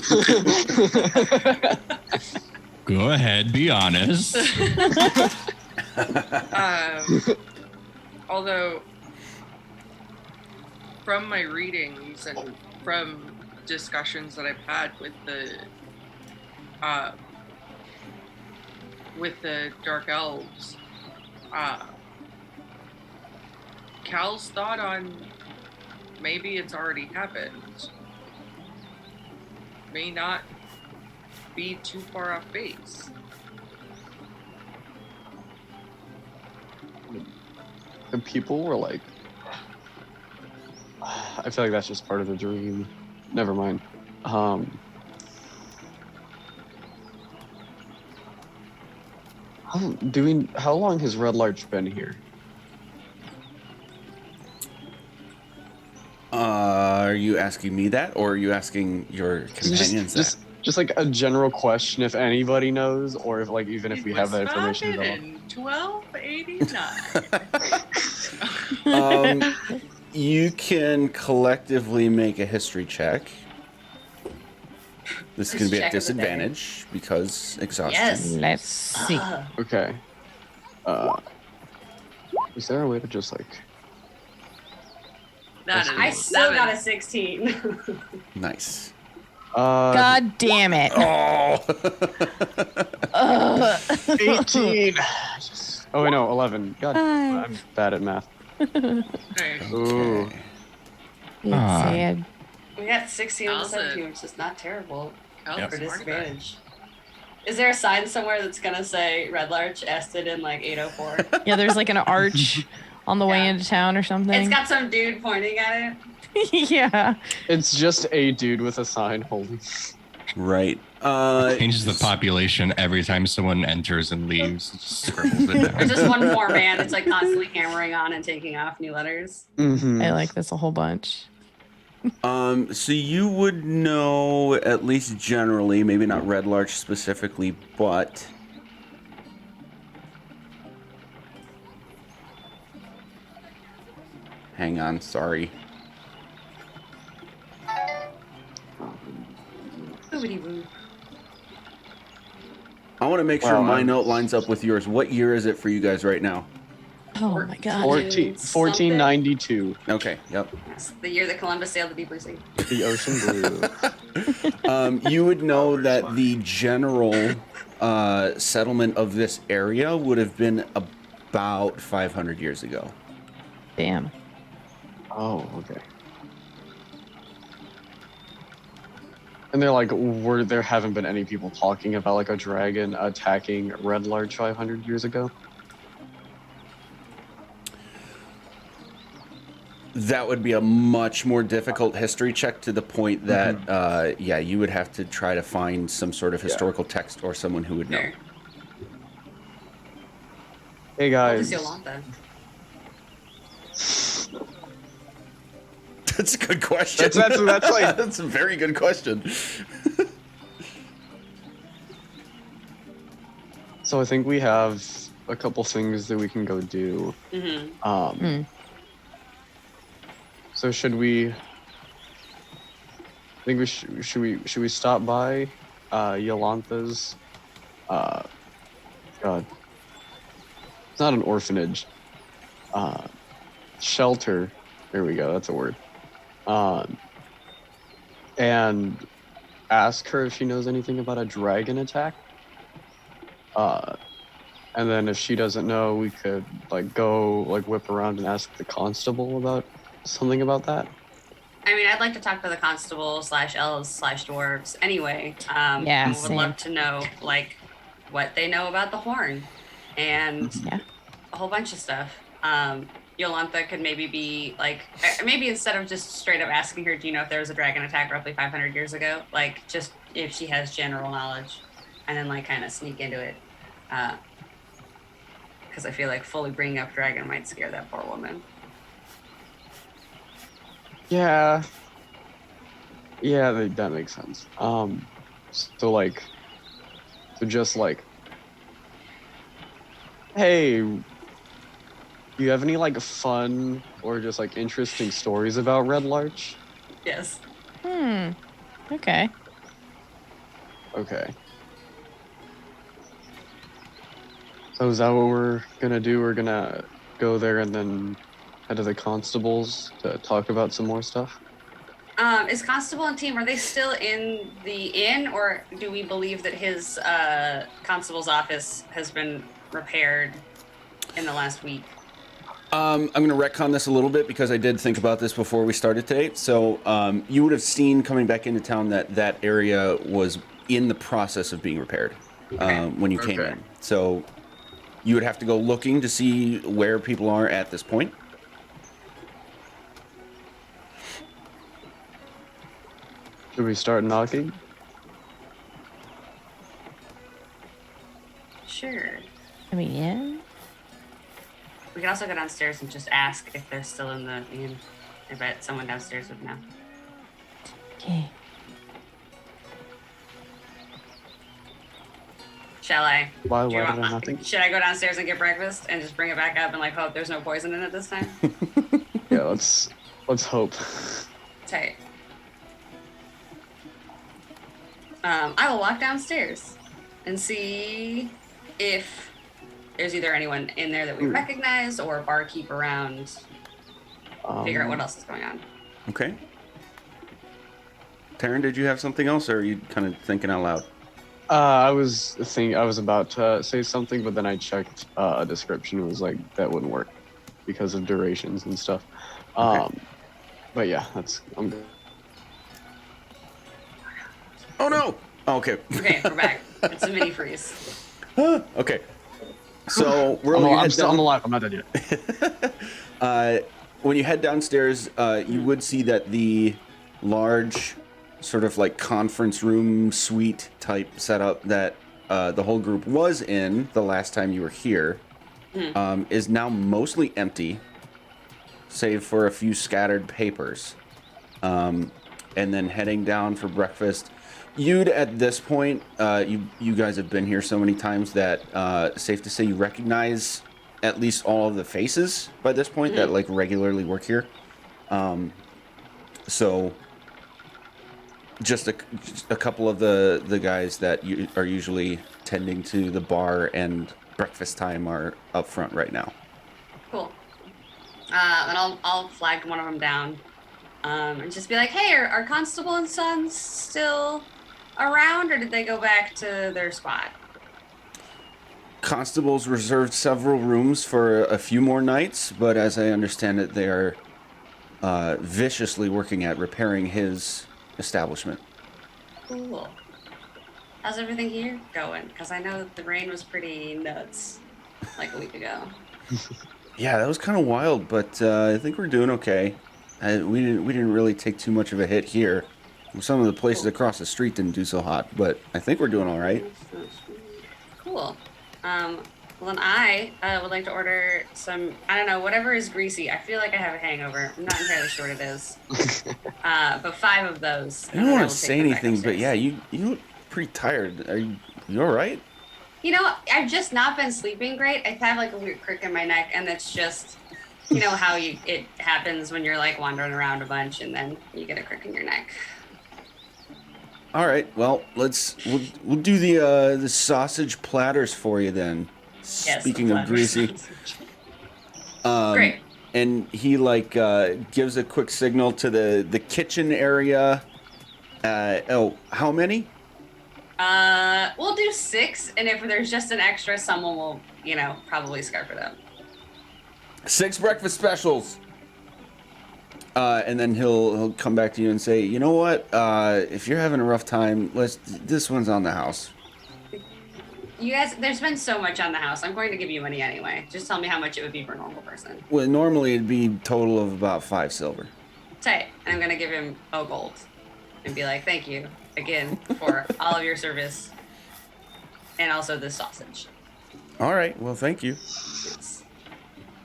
F: Go ahead, be honest.
E: Although, from my readings and from discussions that I've had with the Dark Elves, Cal's thought on maybe it's already happened may not be too far off base.
C: The people were like, I feel like that's just part of the dream. Never mind. How long has Red Larch been here?
B: Are you asking me that, or are you asking your companions that?
C: Just like a general question, if anybody knows, or if like even if we have that information at all.
E: In 1289.
B: You can collectively make a history check. This is going to be at disadvantage because exhaustion.
A: Yes.
D: Let's see.
C: Okay. Is there a way to just like?
A: I still got a 16.
B: Nice.
D: God damn it.
B: Oh.
C: 18. Oh wait, no, 11. God, I'm bad at math. Ooh.
D: It's sad.
A: We got 16 and 17, which is not terrible for disadvantage. Is there a sign somewhere that's gonna say Red Larch Ested in like 804?
D: Yeah, there's like an arch on the way into town or something.
A: It's got some dude pointing at it.
D: Yeah.
C: It's just a dude with a sign holding.
B: Right.
F: Changes the population every time someone enters and leaves. It just scribbles it down.
A: There's just one more man that's like constantly hammering on and taking off new letters.
C: Mm-hmm.
D: I like this a whole bunch.
B: So you would know, at least generally, maybe not Red Larch specifically, but hang on, sorry.
A: Boobity-boo.
B: I want to make sure my note lines up with yours. What year is it for you guys right now?
D: Oh my god.
C: 1492.
B: Okay, yep.
A: That's the year that Columbus sailed the deep blue sea.
C: The ocean blue.
B: You would know that the general settlement of this area would have been about 500 years ago.
D: Damn.
C: Oh, okay. And they're like, there haven't been any people talking about like a dragon attacking Red Larch 500 years ago?
B: That would be a much more difficult history check, to the point that, yeah, you would have to try to find some sort of historical text or someone who would know.
A: Sure.
C: Hey
A: What
C: guys.
A: does Yolanta?
B: That's a good question.
C: That's like
B: That's a very good question.
C: So I think we have a couple things that we can go do.
A: Mm-hmm.
C: So should we? I think we should we stop by Yolanta's? God, it's not an orphanage. Shelter. There we go. That's a word. And ask her if she knows anything about a dragon attack. And then if she doesn't know, we could like go like whip around and ask the constable about something about that.
A: I mean, I'd like to talk to the constable slash elves slash dwarves anyway.
D: Yeah,
A: and would
D: same.
A: love to know like what they know about the horn and
D: Yeah.
A: a whole bunch of stuff. Yolantha could maybe be like, maybe instead of just straight up asking her, do you know if there was a dragon attack roughly 500 years ago? Like, just if she has general knowledge, and then like kind of sneak into it. Because I feel like fully bringing up dragon might scare that poor woman.
C: Yeah. Yeah, that makes sense. So just like, hey, do you have any like fun or just like interesting stories about Red Larch?
A: Yes.
D: Okay.
C: Okay. So is that what we're gonna do? We're gonna go there and then head to the constables to talk about some more stuff?
A: Is Constable and team, are they still in the inn, or do we believe that his constable's office has been repaired in the last week?
B: I'm going to retcon this a little bit because I did think about this before we started today. So you would have seen coming back into town that that area was in the process of being repaired when you came
C: Okay.
B: in. So you would have to go looking to see where people are at this point.
C: Should we start knocking?
A: Sure.
D: I mean, yeah.
A: We could also go downstairs and just ask if they're still in the inn. I bet someone downstairs would know.
D: Okay.
A: Shall I?
C: Why
A: Do you
C: did
A: want-
C: I not think?
A: Should I go downstairs and get breakfast and just bring it back up and like hope there's no poison in it this time?
C: Yeah, let's hope.
A: Tight. I will walk downstairs and see if there's either anyone in there that we recognize or a barkeep around. Figure out what else is going on.
B: Okay. Taryn, did you have something else, or are you kind of thinking out loud?
C: I was about to say something, but then I checked a description. It was like that wouldn't work because of durations and stuff.
B: Okay.
C: But yeah, I'm good.
B: Oh no! Okay.
A: Okay, we're back. It's a mini freeze.
B: Okay. So we're
C: I'm alive. I'm not dead yet.
B: when you head downstairs, you would see that the large, sort of like conference room suite type setup that the whole group was in the last time you were here is now mostly empty, save for a few scattered papers. And then heading down for breakfast. You'd at this point, you guys have been here so many times that safe to say you recognize at least all of the faces by this point that like regularly work here. So just a couple of the guys that are usually tending to the bar and breakfast time are up front right now.
A: Cool. And I'll flag one of them down and just be like, hey, are Constable and Sons still around, or did they go back to their spot?
B: Constables reserved several rooms for a few more nights, but as I understand it, they are viciously working at repairing his establishment.
A: Cool. How's everything here going? Because I know the rain was pretty nuts like a week ago.
B: Yeah, that was kind of wild, but I think we're doing okay. We didn't really take too much of a hit here. Some of the places across the street didn't do so hot, but I think we're doing all right.
A: Cool. Well, then I would like to order some, I don't know, whatever is greasy. I feel like I have a hangover. I'm not entirely sure what it is. But 5 of those.
B: I don't want to say anything, but yeah, you look pretty tired. Are you all right?
A: You know, I've just not been sleeping great. I have like a weird crick in my neck, and it's just, you know how it happens when you're like wandering around a bunch and then you get a crick in your neck.
B: All right. Well, we'll do the sausage platters for you then.
A: Yes,
B: Speaking of greasy.
A: Great.
B: And he like gives a quick signal to the kitchen area. How many?
A: We'll do 6, and if there's just an extra, someone will, probably scarf it up.
B: 6 breakfast specials. And then he'll come back to you and say, you know what? If you're having a rough time, this one's on the house.
A: You guys, there's been so much on the house. I'm going to give you money anyway. Just tell me how much it would be for a normal person.
B: Well, normally it'd be total of about 5 silver.
A: Tight. And I'm going to give him a gold and be like, thank you again for all of your service and also this sausage.
B: All right. Well, thank you.
A: Yes.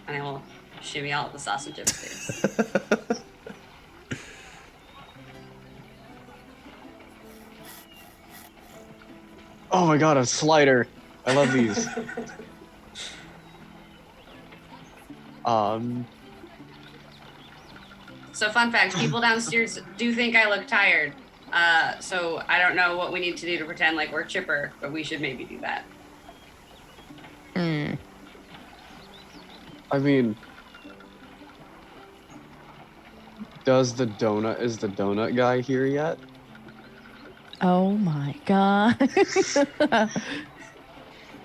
A: And I will shimmy all of the sausage upstairs.
C: Oh my god, a slider. I love these.
A: So fun fact, people downstairs do think I look tired. So I don't know what we need to do to pretend like we're chipper, but we should maybe do that.
C: I mean, is the donut guy here yet?
D: Oh my god.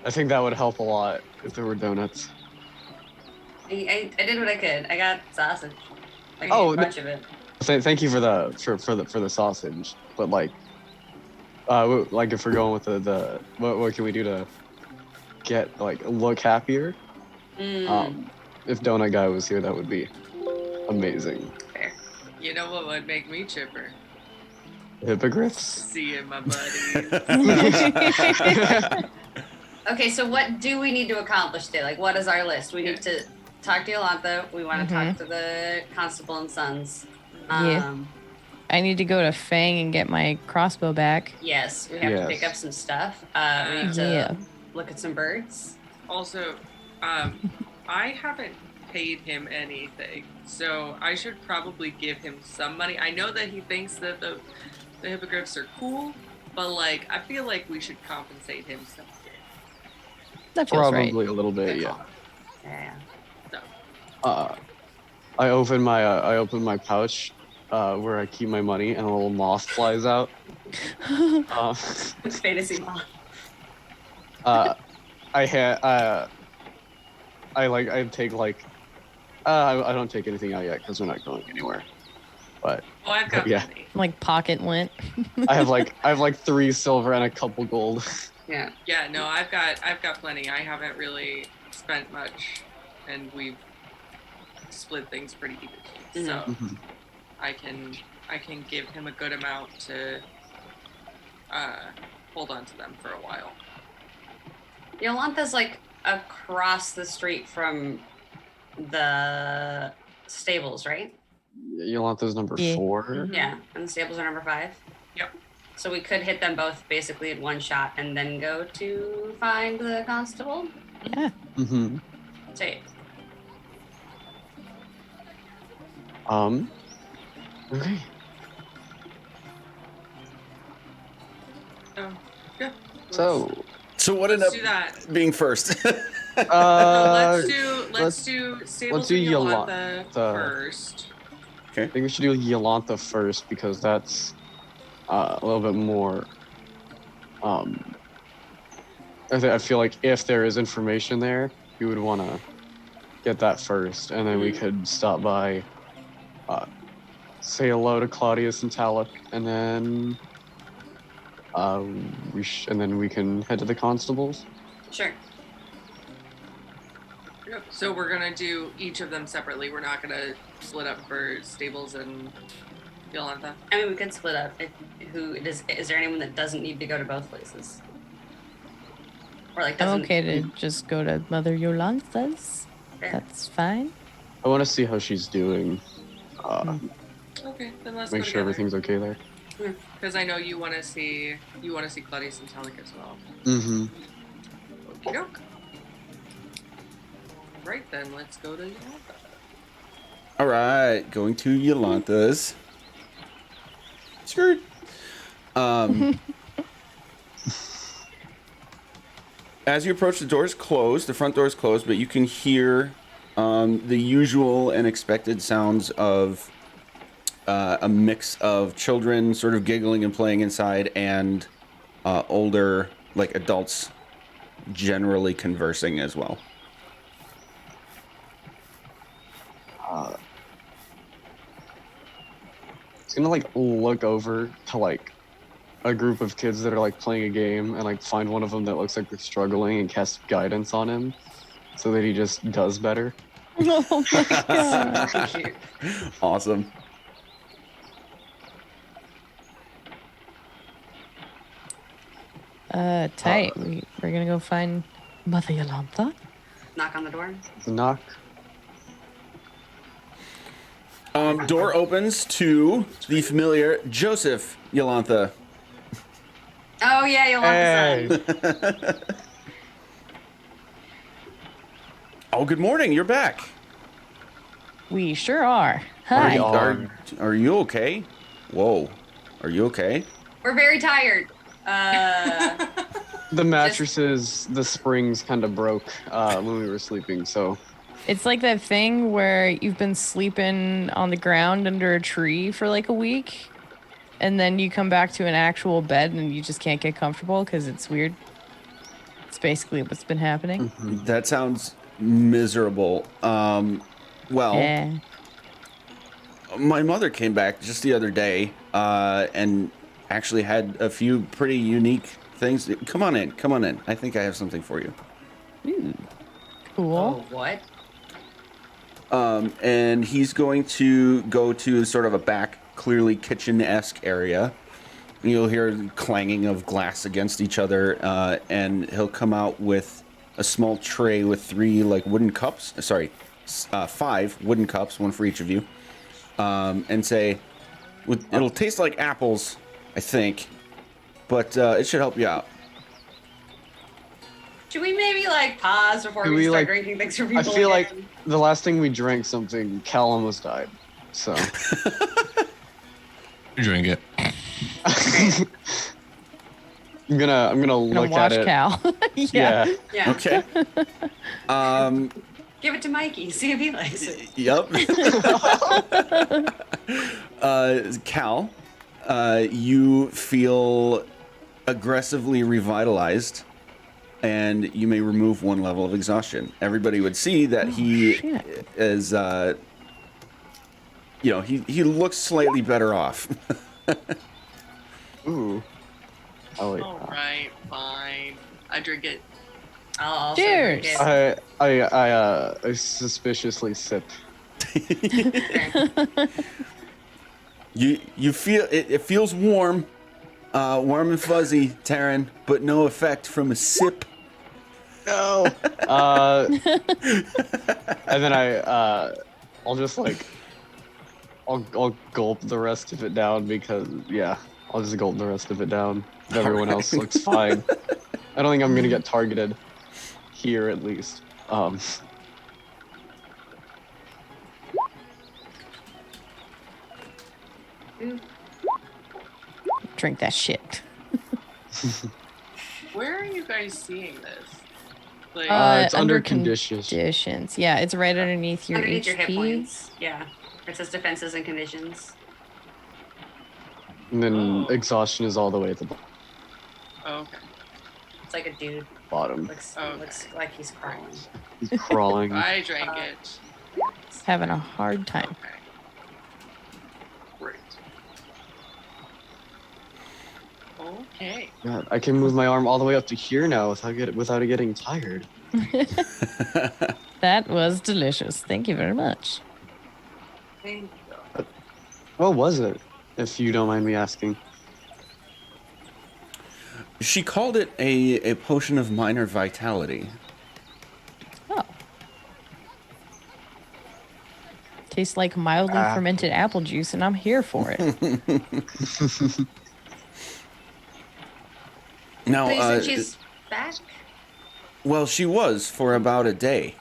C: I think that would help a lot if there were donuts.
A: I did what I could. I got sausage. I ate
C: Oh,
A: a bunch of it.
C: Thank you for the sausage. But like if we're going with the what can we do to get look happier? If donut guy was here, that would be amazing.
A: Fair.
E: You know what would make me chipper?
C: Hippogriffs.
E: Seeing my buddies.
A: Okay, so what do we need to accomplish today? Like, what is our list? We need to talk to Yolantha. We want to talk to the constable and sons.
D: Yeah. I need to go to Fang and get my crossbow back.
A: Yes, we have to pick up some stuff. We need to look at some birds.
E: Also, I haven't paid him anything, so I should probably give him some money. I know that he thinks that the hippogriffs are cool, but like I feel like we should compensate him something.
D: That feels
C: Probably
D: right.
C: a little bit,
A: Good
C: yeah.
A: call. Yeah.
E: So,
C: I open my pouch where I keep my money, and a little moth flies out.
A: It's fantasy moth.
C: I don't take anything out yet because we're not going anywhere. But
E: oh, I've got
C: yeah.
E: money.
D: Like pocket lint.
C: I have 3 silver and a couple gold.
A: Yeah.
E: Yeah, no, I've got plenty. I haven't really spent much, and we've split things pretty evenly. So
C: Mhm.
E: I can give him a good amount to hold on to them for a while.
A: Yolantha's like across the street from the stables, right?
C: Yolanta's number
D: Yeah.
C: 4.
A: Yeah, and the stables are number 5.
E: Yep.
A: So we could hit them both basically in one shot and then go to find the constable.
D: Yeah.
C: Mm-hmm.
A: Say,
C: Okay.
E: Yeah.
B: So what ended
E: Let's do
B: up
E: that.
B: being first?
E: No, let's do Stables
C: let's do
E: and Yolantha
C: Yolantha.
E: first.
C: I think we should do Yolantha first because that's a little bit more. I feel like if there is information there, we would want to get that first, and then we could stop by, say hello to Claudius and Talip, and then and then we can head to the constables.
A: sure.
E: Yep. So we're gonna do each of them separately. We're not gonna split up for Stables and Yolantha.
A: I mean, we could split up. Is there anyone that doesn't need to go to both places? Or like
D: I'm
A: doesn't?
D: okay to just go to Mother Yolantha's.
A: Fair.
D: That's fine.
C: I want to see how she's doing.
E: Okay, then let's
C: Make
E: go
C: sure everything's okay there.
E: Because I know you want to see Claudius and Talik as well.
C: Mm-hmm.
E: Okie doke. Right then, let's go to Yolantha.
B: All right, going to Yolantha's. Skirt. As you approach, the front door is closed, but you can hear the usual and expected sounds of a mix of children sort of giggling and playing inside and older, like adults, generally conversing as well.
C: He's gonna like look over to like a group of kids that are like playing a game and like find one of them that looks like they're struggling and cast guidance on him so that he just does better.
D: Oh my god.
A: So cute.
B: Awesome.
D: Tight. We're gonna go find Mother Yolantha.
A: Knock on the door.
C: The knock.
B: Door opens to the familiar Joseph Yolantha.
A: Oh yeah, you'll want the sun.
B: Oh, good morning. You're back.
D: We sure are.
B: Are
D: Hi.
B: you, are you okay? Whoa. Are you okay?
A: We're very tired.
C: The mattresses, the springs kind of broke when we were sleeping, so
D: It's like that thing where you've been sleeping on the ground under a tree for like a week, and then you come back to an actual bed and you just can't get comfortable because it's weird. It's basically what's been happening.
B: That sounds miserable. Well,
D: Yeah.
B: my mother came back just the other day and actually had a few pretty unique things. Come on in. Come on in. I think I have something for you.
D: Ooh. Cool.
A: Oh, what?
B: And he's going to go to sort of a back, clearly kitchen-esque area. You'll hear clanging of glass against each other, and he'll come out with a small tray with 3 like wooden cups. Sorry, 5 wooden cups, one for each of you, and say, "It'll taste like apples, I think, but it should help you out."
A: Should we maybe like pause before
C: Do
A: we
C: we,
A: start
C: like-
A: drinking things for
C: I
A: people?
C: feel like
A: again?
C: the last thing we drank something, Cal almost died. So
F: Drink it.
C: I'm gonna
D: Gonna
C: look
D: watch
C: at it.
D: Cal.
C: Yeah.
A: Yeah.
B: Okay.
A: Give it to Mikey. See if he likes it.
B: Yep. Cal, you feel aggressively revitalized, and you may remove 1 level of exhaustion. Everybody would see that he
D: shit.
B: is, he looks slightly better off.
C: Ooh. Oh wait.
E: All right, fine. I drink it.
A: I'll also
D: Cheers.
A: drink it.
C: I suspiciously sip.
B: You feel it feels warm, warm and fuzzy, Taryn, but no effect from a sip.
C: No. And then I'll just like, I'll gulp the rest of it down because I'll just gulp the rest of it down. Everyone else looks fine. I don't think I'm gonna get targeted here at least.
D: Drink that shit.
E: Where are you guys seeing this? Like,
C: It's under conditions.
D: Conditions. Yeah, it's right underneath your
A: Underneath your hit
D: HP.
A: points. Yeah. It says defenses and conditions.
C: And then
E: Oh.
C: exhaustion is all the way at the
E: okay.
A: It's like a dude.
C: bottom.
A: Looks
E: Okay.
A: like he's crying.
C: He's crawling.
E: I drank it.
D: Having a hard time.
E: Okay. Great. Okay.
C: God, I can move my arm all the way up to here now without it getting tired.
D: That was delicious. Thank you very much.
A: Thank you.
C: What was it, if you don't mind me asking?
B: She called it a potion of minor vitality.
D: Oh. Tastes like mildly fermented apple juice, and I'm here for it.
B: Now,
A: So you said she's back?
B: well, she was for about a day.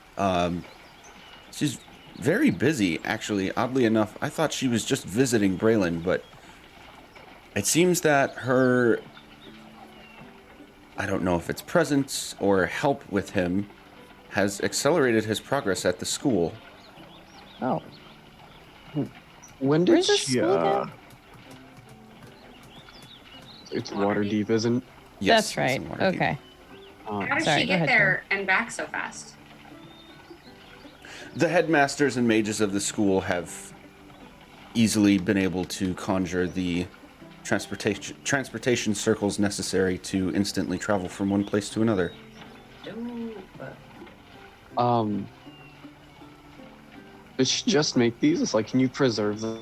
B: She's very busy, actually. Oddly enough, I thought she was just visiting Braylon, but it seems that her, I don't know if it's presence or help with him, has accelerated his progress at the school.
D: Oh.
C: When did
D: Where's the
C: she?
D: school again?
C: It's Waterdeep, isn't?
B: Yes,
D: That's
B: it's
D: right.
B: in Waterdeep.
D: Okay.
A: How did
D: Sorry,
A: she
D: go
A: get
D: ahead,
A: there and back so fast?
B: The headmasters and mages of the school have easily been able to conjure the transportation circles necessary to instantly travel from one place to another.
C: Um, did she just make these? It's like, can you preserve the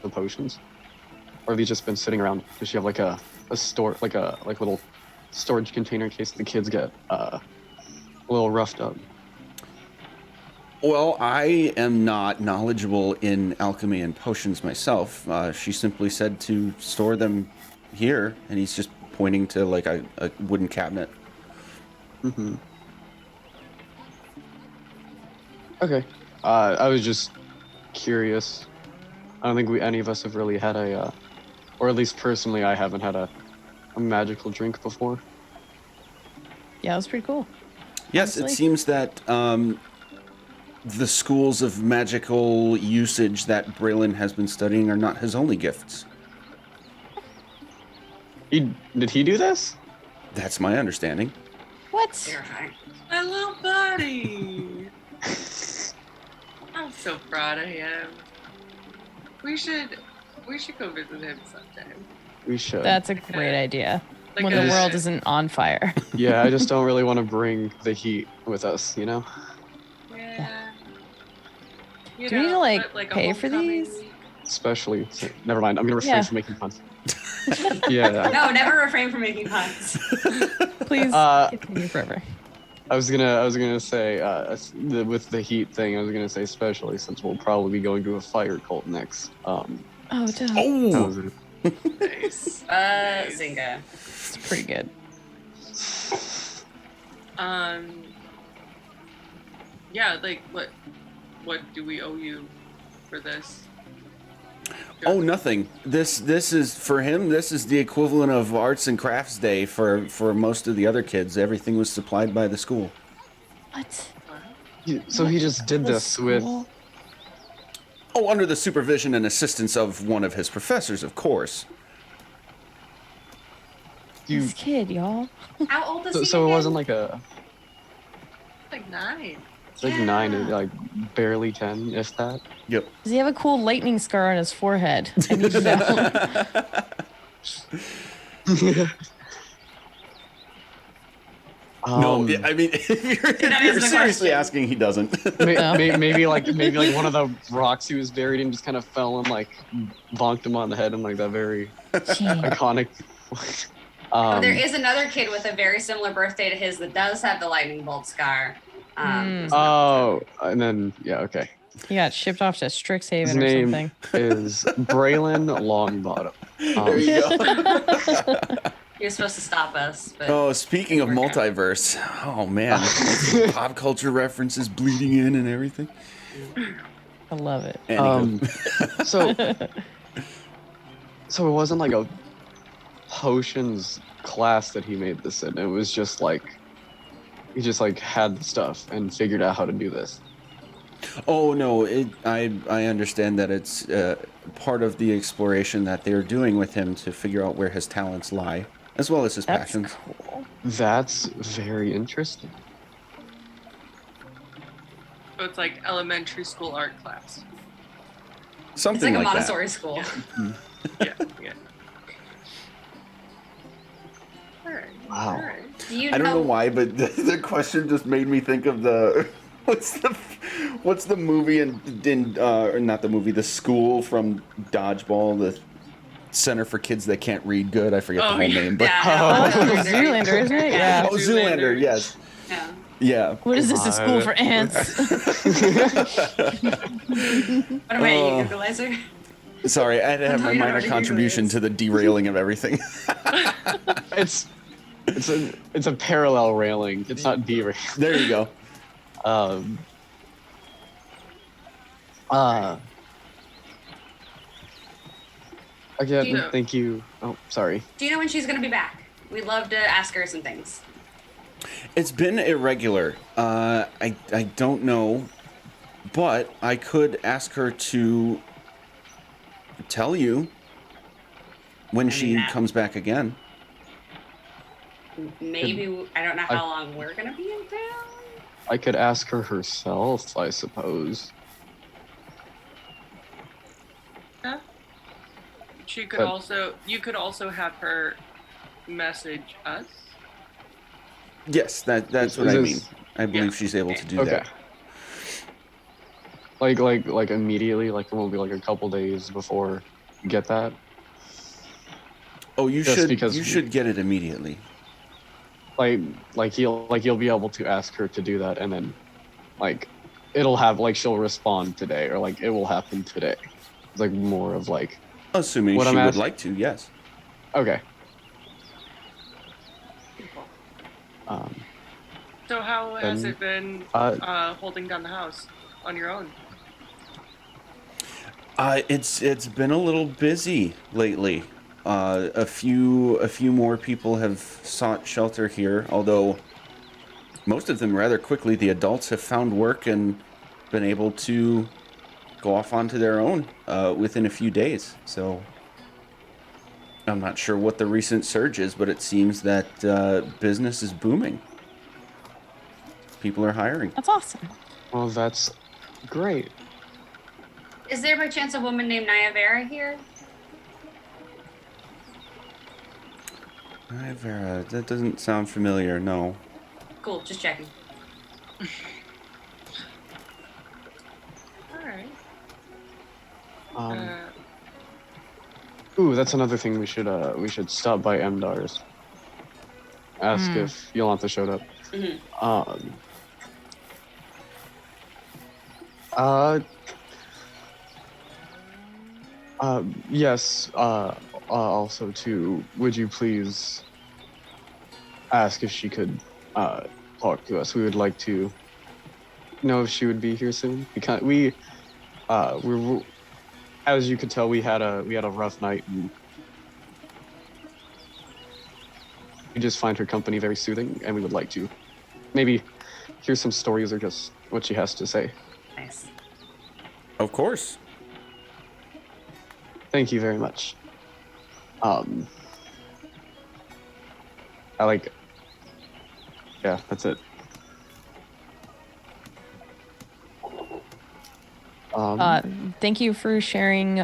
C: potions? Or have these just been sitting around? Does she have like a store, like a little storage container in case the kids get a little roughed up?
B: Well, I am not knowledgeable in alchemy and potions myself. She simply said to store them here, and he's just pointing to like a wooden cabinet.
C: Mm-hmm. Okay. I was just curious. I don't think any of us have really had or at least personally, I haven't had a magical drink before.
D: Yeah, it was pretty cool.
B: Yes,
D: Honestly.
B: it seems that the schools of magical usage that Braylon has been studying are not his only gifts.
C: Did he do this?
B: That's my understanding.
D: What?
A: Terrifying.
E: My little buddy. I'm so proud of him. We should go visit him sometime.
C: We should.
D: That's a great idea.
E: Like
D: When the world isn't on fire.
C: Yeah, I just don't really want to bring the heat with us, you know?
E: Yeah. You
D: Do we need to,
E: know,
D: like,
E: but, a
D: pay for
E: homecoming
D: these?
E: week.
C: Especially, never mind. I'm gonna refrain
D: Yeah.
C: from making puns. Yeah.
A: No, never refrain from making puns.
D: Please
C: Uh,
D: continue forever.
C: I was gonna say with the heat thing. I was gonna say especially since we'll probably be going to a fire cult next.
D: Oh, duh.
B: Oh,
C: that was it.
E: Nice.
A: Zynga.
D: It's pretty good.
E: Yeah, like what do we owe you for this?
B: oh, nothing. This is for him. This is the equivalent of Arts and Crafts Day for most of the other kids. Everything was supplied by the school.
D: What?
C: So he just did
D: The
C: this with.
D: school?
B: Oh, under the supervision and assistance of one of his professors, of course.
C: You,
D: This kid, y'all.
A: How old is he?
C: so it
A: again?
C: wasn't like
E: Like 9.
C: it's like
A: Yeah.
C: 9, like barely 10, if that.
B: Yep.
D: Does he have a cool lightning scar on his forehead? I need to know.
B: No, I mean, if you're,
A: That is the
B: seriously
A: question.
B: asking, he doesn't.
C: Maybe like one of the rocks he was buried in just kind of fell and like bonked him on the head in like that very
D: Gee.
C: iconic.
A: Oh, there is another kid with a very similar birthday to his that does have the lightning bolt scar.
C: Oh, and then yeah, okay.
D: He got shipped off to Strixhaven
C: His
D: or
C: name
D: something.
C: is Braylon Longbottom.
B: There you go.
A: He was supposed to stop us, but
B: Oh, speaking of
A: We're good.
B: multiverse, oh man, pop culture references bleeding in and everything.
D: I love it.
B: Anywho.
C: So it wasn't like a potions class that he made this in. It was just like he just like had the stuff and figured out how to do this.
B: Oh no, I understand that it's part of the exploration that they're doing with him to figure out where his talents lie, as well as his
D: That's
B: passions.
D: cool.
C: That's very interesting.
E: So it's like elementary school art class.
A: it's
B: Something
A: like a
B: like
A: Montessori school.
E: Yeah, yeah. All right.
C: Wow.
E: All right.
A: Do you
B: that. I don't know why, but the question just made me think of the what's the movie or not the movie, the school from Dodgeball, the Center for Kids That Can't Read Good. I forget the whole name, but
A: Yeah,
D: Oh, Zoolander, isn't it? Yeah.
B: oh, Zoolander, yes,
A: Yeah.
B: yeah.
D: What is this, a school for ants?
A: What about you, Equalizer?
B: Sorry, I had to have my
A: I know
B: minor
A: what you
B: contribution
A: is.
B: to the derailing of everything.
C: It's a parallel railing. It's not derail.
B: There you go.
C: Again,
A: Do you-
C: thank you. Oh, sorry.
A: Do you know when she's gonna be back? We'd love to ask her some things.
B: It's been irregular. I don't know, but I could ask her to tell you when she
A: that-
B: comes back again.
A: Maybe I don't know how long we're gonna be in town.
C: I could ask her herself, I suppose.
E: She could
C: But-
E: also. You could also have her message us.
B: Yes, that's
C: Is
B: what I
C: this-
B: mean. I believe she's able to do
C: Okay.
B: that.
C: Like immediately, like it won't be like a couple days before you get that.
B: Oh, you
C: Just
B: should
C: because-
B: you should get it immediately.
C: Like you'll be able to ask her to do that, and then like it'll have like she'll respond today, or like it will happen today. It's like more of like
B: Assuming
C: What
B: she
C: I'm
B: would
C: asking-
B: like to, yes.
C: okay.
E: People.
C: Um,
E: So how has
C: Then,
E: it been holding down the house on your own?
B: It's been a little busy lately. A few more people have sought shelter here, although most of them rather quickly. The adults have found work and been able to go off onto their own within a few days. So I'm not sure what the recent surge is, but it seems that business is booming. People are hiring.
D: That's awesome.
C: well, that's great.
A: Is there by chance a woman named Nayavera here?
B: Hi, Vera. That doesn't sound familiar. No.
A: Cool, just checking.
E: All right.
C: Um, ooh, that's another thing we should stop by Emdar's. Ask if Yolantha showed up.
A: Mhm.
C: Yes. Also, too, would you please ask if she could talk to us? We would like to know if she would be here soon. Because we're as you could tell, we had a rough night, and we just find her company very soothing, and we would like to maybe hear some stories or just what she has to say.
A: Nice.
B: Of course.
C: Thank you very much. I like. Yeah, that's it.
D: Thank you for sharing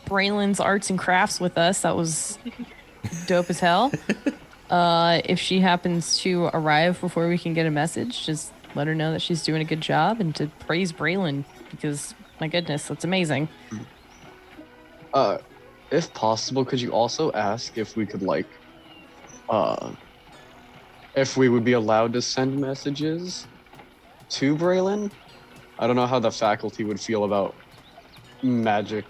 D: Braylon's arts and crafts with us. That was dope as hell. If she happens to arrive before we can get a message, just let her know that she's doing a good job and to praise Braylon because, my goodness, that's amazing.
C: If possible, could you also ask if we could if we would be allowed to send messages to Braylon? I don't know how the faculty would feel about magic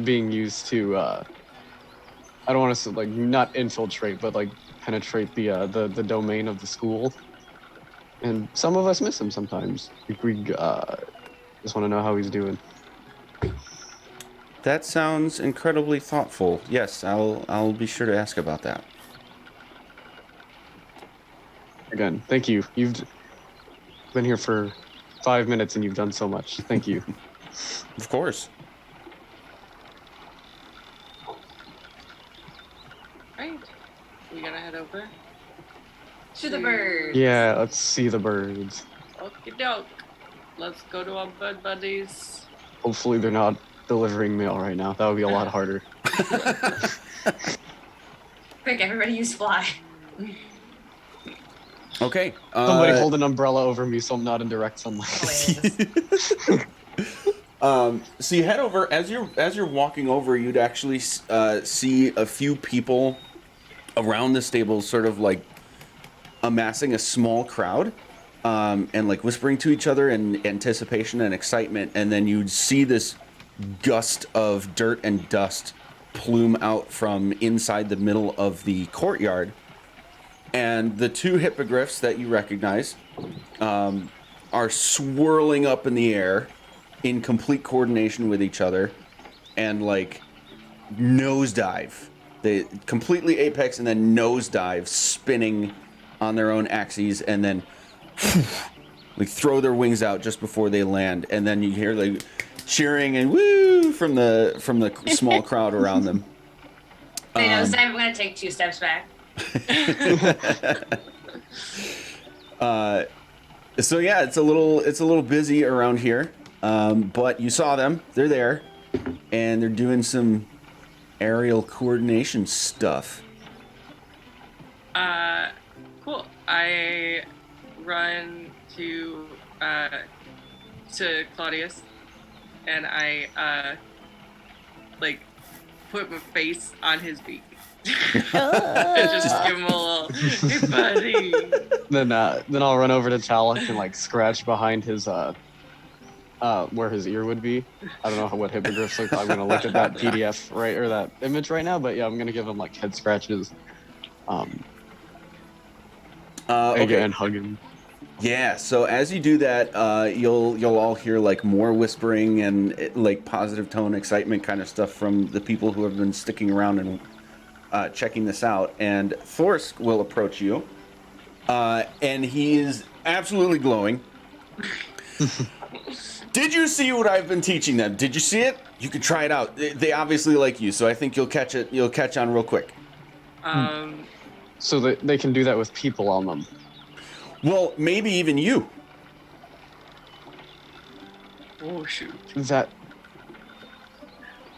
C: being used to. I don't want to like not infiltrate, but like penetrate the domain of the school. And some of us miss him sometimes. We just want to know how he's doing.
B: That sounds incredibly thoughtful. Yes, I'll be sure to ask about that.
C: Again, thank you. You've been here for 5 minutes and you've done so much. Thank you.
B: Of course.
E: Right. We gonna head over.
A: To the bird.
C: Yeah, let's see the birds.
E: Okie doke. Let's go to our bird buddies.
C: Hopefully they're not delivering mail right now. That would be a lot harder.
A: Quick, everybody use fly.
B: Okay.
C: Somebody hold an umbrella over me so I'm not in direct sunlight.
A: Hilarious.
B: So you head over as you're walking over. You'd actually see a few people around the stables, sort of like amassing a small crowd, and like whispering to each other in anticipation and excitement. And then you'd see this gust of dirt and dust plume out from inside the middle of the courtyard. And the two hippogriffs that you recognize are swirling up in the air in complete coordination with each other and like nosedive. They completely apex and then nosedive, spinning on their own axes, and then like throw their wings out just before they land. And then you hear like cheering and woo from the small crowd around them.
A: They know I'm gonna take 2 steps back.
B: So yeah, it's a little busy around here, but you saw them. They're there. and they're doing some aerial coordination stuff.
E: Cool. I run to Claudius, and I like put my face on his beak. Just give him a little, hey buddy.
C: Then I'll run over to Talek and like scratch behind his where his ear would be. I don't know what hippogriffs look like. I'm gonna look at that PDF right or that image right now, but yeah, I'm gonna give him like head scratches.
B: Okay.
C: And hug him.
B: Yeah, so as you do that, you'll all hear like more whispering and like positive tone, excitement kind of stuff from the people who have been sticking around and checking this out. And Thorsk will approach you, and he is absolutely glowing. Did you see what I've been teaching them? Did you see it? You could try it out. They obviously like you, so I think you'll catch it. You'll catch on real quick.
C: So that they can do that with people on them.
B: Well, maybe even you.
E: Oh shoot!
C: That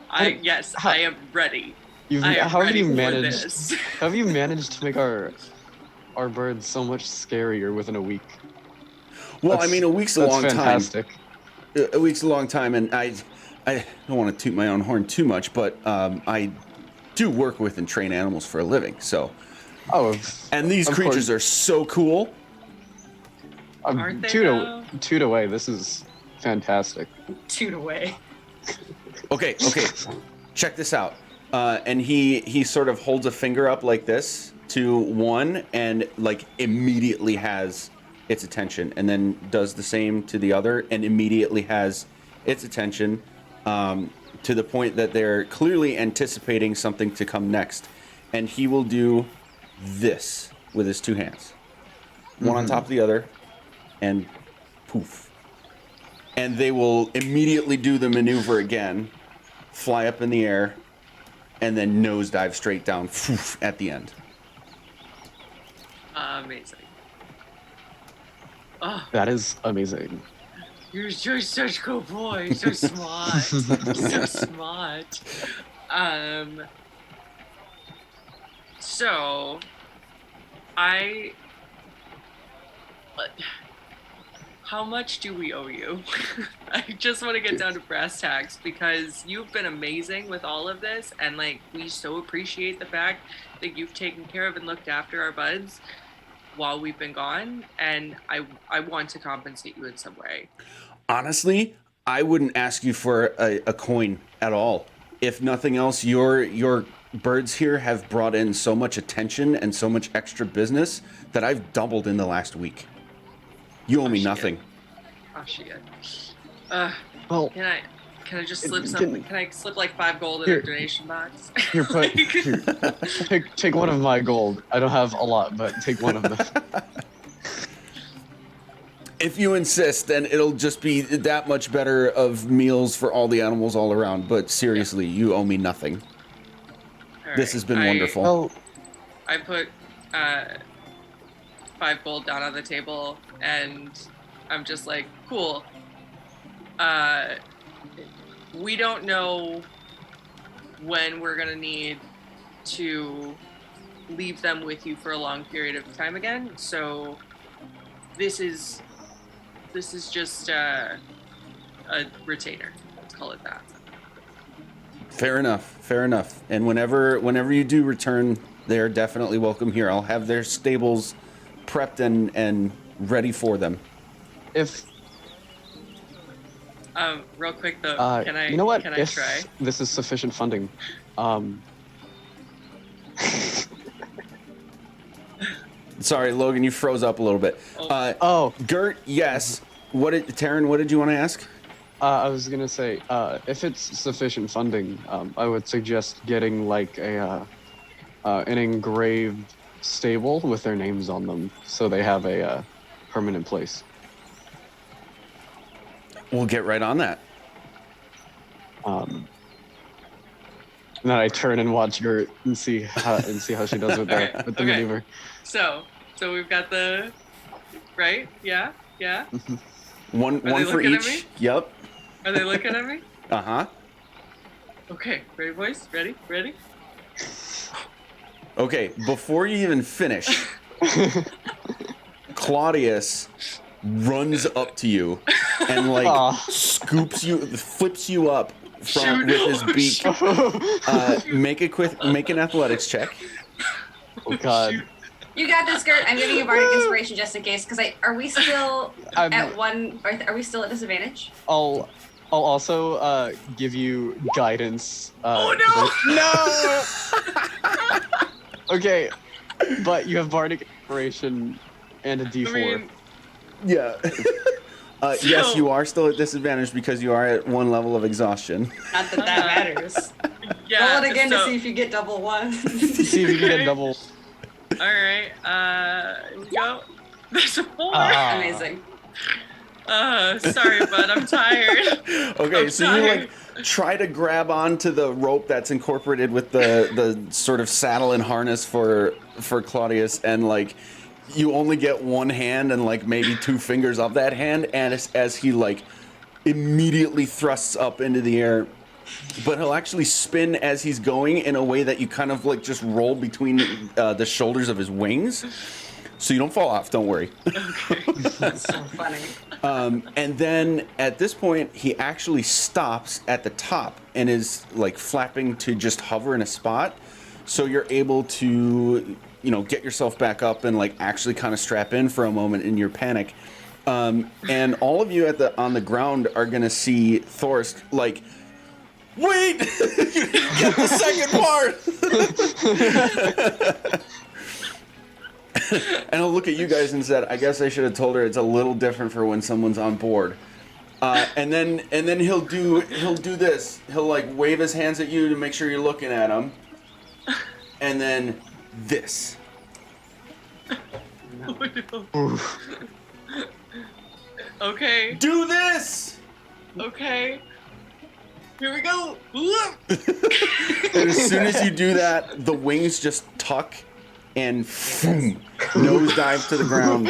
E: I am ready. I am
C: how have
E: ready
C: you
E: for
C: managed?
E: this.
C: How have you managed to make our birds so much scarier within a week?
B: Well, I mean, a week's a long
C: fantastic.
B: time. A week's a long time, and I don't want to toot my own horn too much, but I do work with and train animals for a living. So, and these creatures are so cool.
E: Aren't they?
C: Toot away. This is fantastic.
A: Toot away.
B: Okay. Check this out. And he sort of holds a finger up like this to one, and like immediately has its attention, and then does the same to the other, and immediately has its attention, to the point that they're clearly anticipating something to come next. And he will do this with his two hands, one on top of the other, and poof. And they will immediately do the maneuver again, fly up in the air, and then nosedive straight down poof, at the end.
E: Amazing. Oh,
C: That is amazing.
E: you're such a cool boy. So smart. So smart. So, how much do we owe you? I just want to get down to brass tacks, because you've been amazing with all of this, and like we so appreciate the fact that you've taken care of and looked after our buds while we've been gone, and I want to compensate you in some way.
B: Honestly, I wouldn't ask you for a coin at all. If nothing else, your birds here have brought in so much attention and so much extra business that I've doubled in the last week. You owe me nothing.
E: Oh shit.
C: Well,
E: Can I just slip something? Can I slip like 5 gold in
C: Here.
E: a donation box?
C: Here, take one of my gold. I don't have a lot, but take one of them.
B: If you insist, then it'll just be that much better of meals for all the animals all around. But seriously, you owe me nothing.
E: All
B: This
E: right,
B: has been wonderful.
C: Well,
E: I put 5 gold down on the table, and I'm just like, cool. We don't know when we're gonna need to leave them with you for a long period of time again. So this is just a retainer. Let's call it that.
B: Fair enough. And whenever you do return, they're definitely welcome here. I'll have their stables prepped and ready for them.
C: if
E: Real quick though, can I?
C: you know what?
E: Can I
C: If
E: try?
C: this is sufficient funding,
B: Sorry, Logan, you froze up a little bit. Gert, yes. Taryn, what did you want to ask?
C: I was gonna say, if it's sufficient funding, I would suggest getting like an engraved stable with their names on them, so they have a permanent place.
B: We'll get right on that.
C: And then I turn and watch Gert and see how she does with the
E: Okay.
C: maneuver.
E: So we've got the right, yeah.
B: One
E: they
B: for
E: looking at
B: each.
E: me?
B: Yep.
E: Are they looking at me?
B: Uh-huh.
E: Okay, ready, boys? Ready? Ready?
B: Okay, before you even finish, Claudius runs up to you and like
C: Aw.
B: scoops you, flips you up
E: Shoot.
B: with his
E: Oh,
B: beak. Make an athletics check.
C: Oh God.
E: Shoot.
A: You got this, Gert. I'm giving you bardic inspiration just in case, because are we still at one? Are we still at disadvantage?
C: I'll also give you guidance.
E: Oh
C: No! Okay, but you have bardic inspiration and a D4.
E: I mean,
B: Yeah. Yes,
E: So-
B: you are still at disadvantage because you are at one level of exhaustion.
A: Not that that matters.
E: yeah.
A: Roll it again
E: so,
A: to see if you get double one.
C: See if you can get double.
E: All right. Here we go. There's a 4.
C: Ah.
A: Amazing.
E: Sorry, bud. I'm tired.
B: Okay,
E: I'm
B: so
E: tired.
B: you like try to grab onto the rope that's incorporated with the sort of saddle and harness for Claudius, and like you only get one hand and like maybe 2 fingers of that hand, and as he like immediately thrusts up into the air, but he'll actually spin as he's going in a way that you kind of like just roll between the shoulders of his wings, so you don't fall off. Don't worry.
A: That's so funny.
B: And then at this point, he actually stops at the top and is like flapping to just hover in a spot. So you're able to, get yourself back up and like actually kind of strap in for a moment in your panic. And all of you on the ground are gonna see Thorst like, wait, get the second part. And I'll look at you guys and said, I guess I should have told her it's a little different for when someone's on board. And then he'll do this. He'll like wave his hands at you to make sure you're looking at him. And then this.
E: Okay.
B: Do this.
E: Okay. Here we go.
B: And as soon as you do that, the wings just tuck and nosedive to the ground.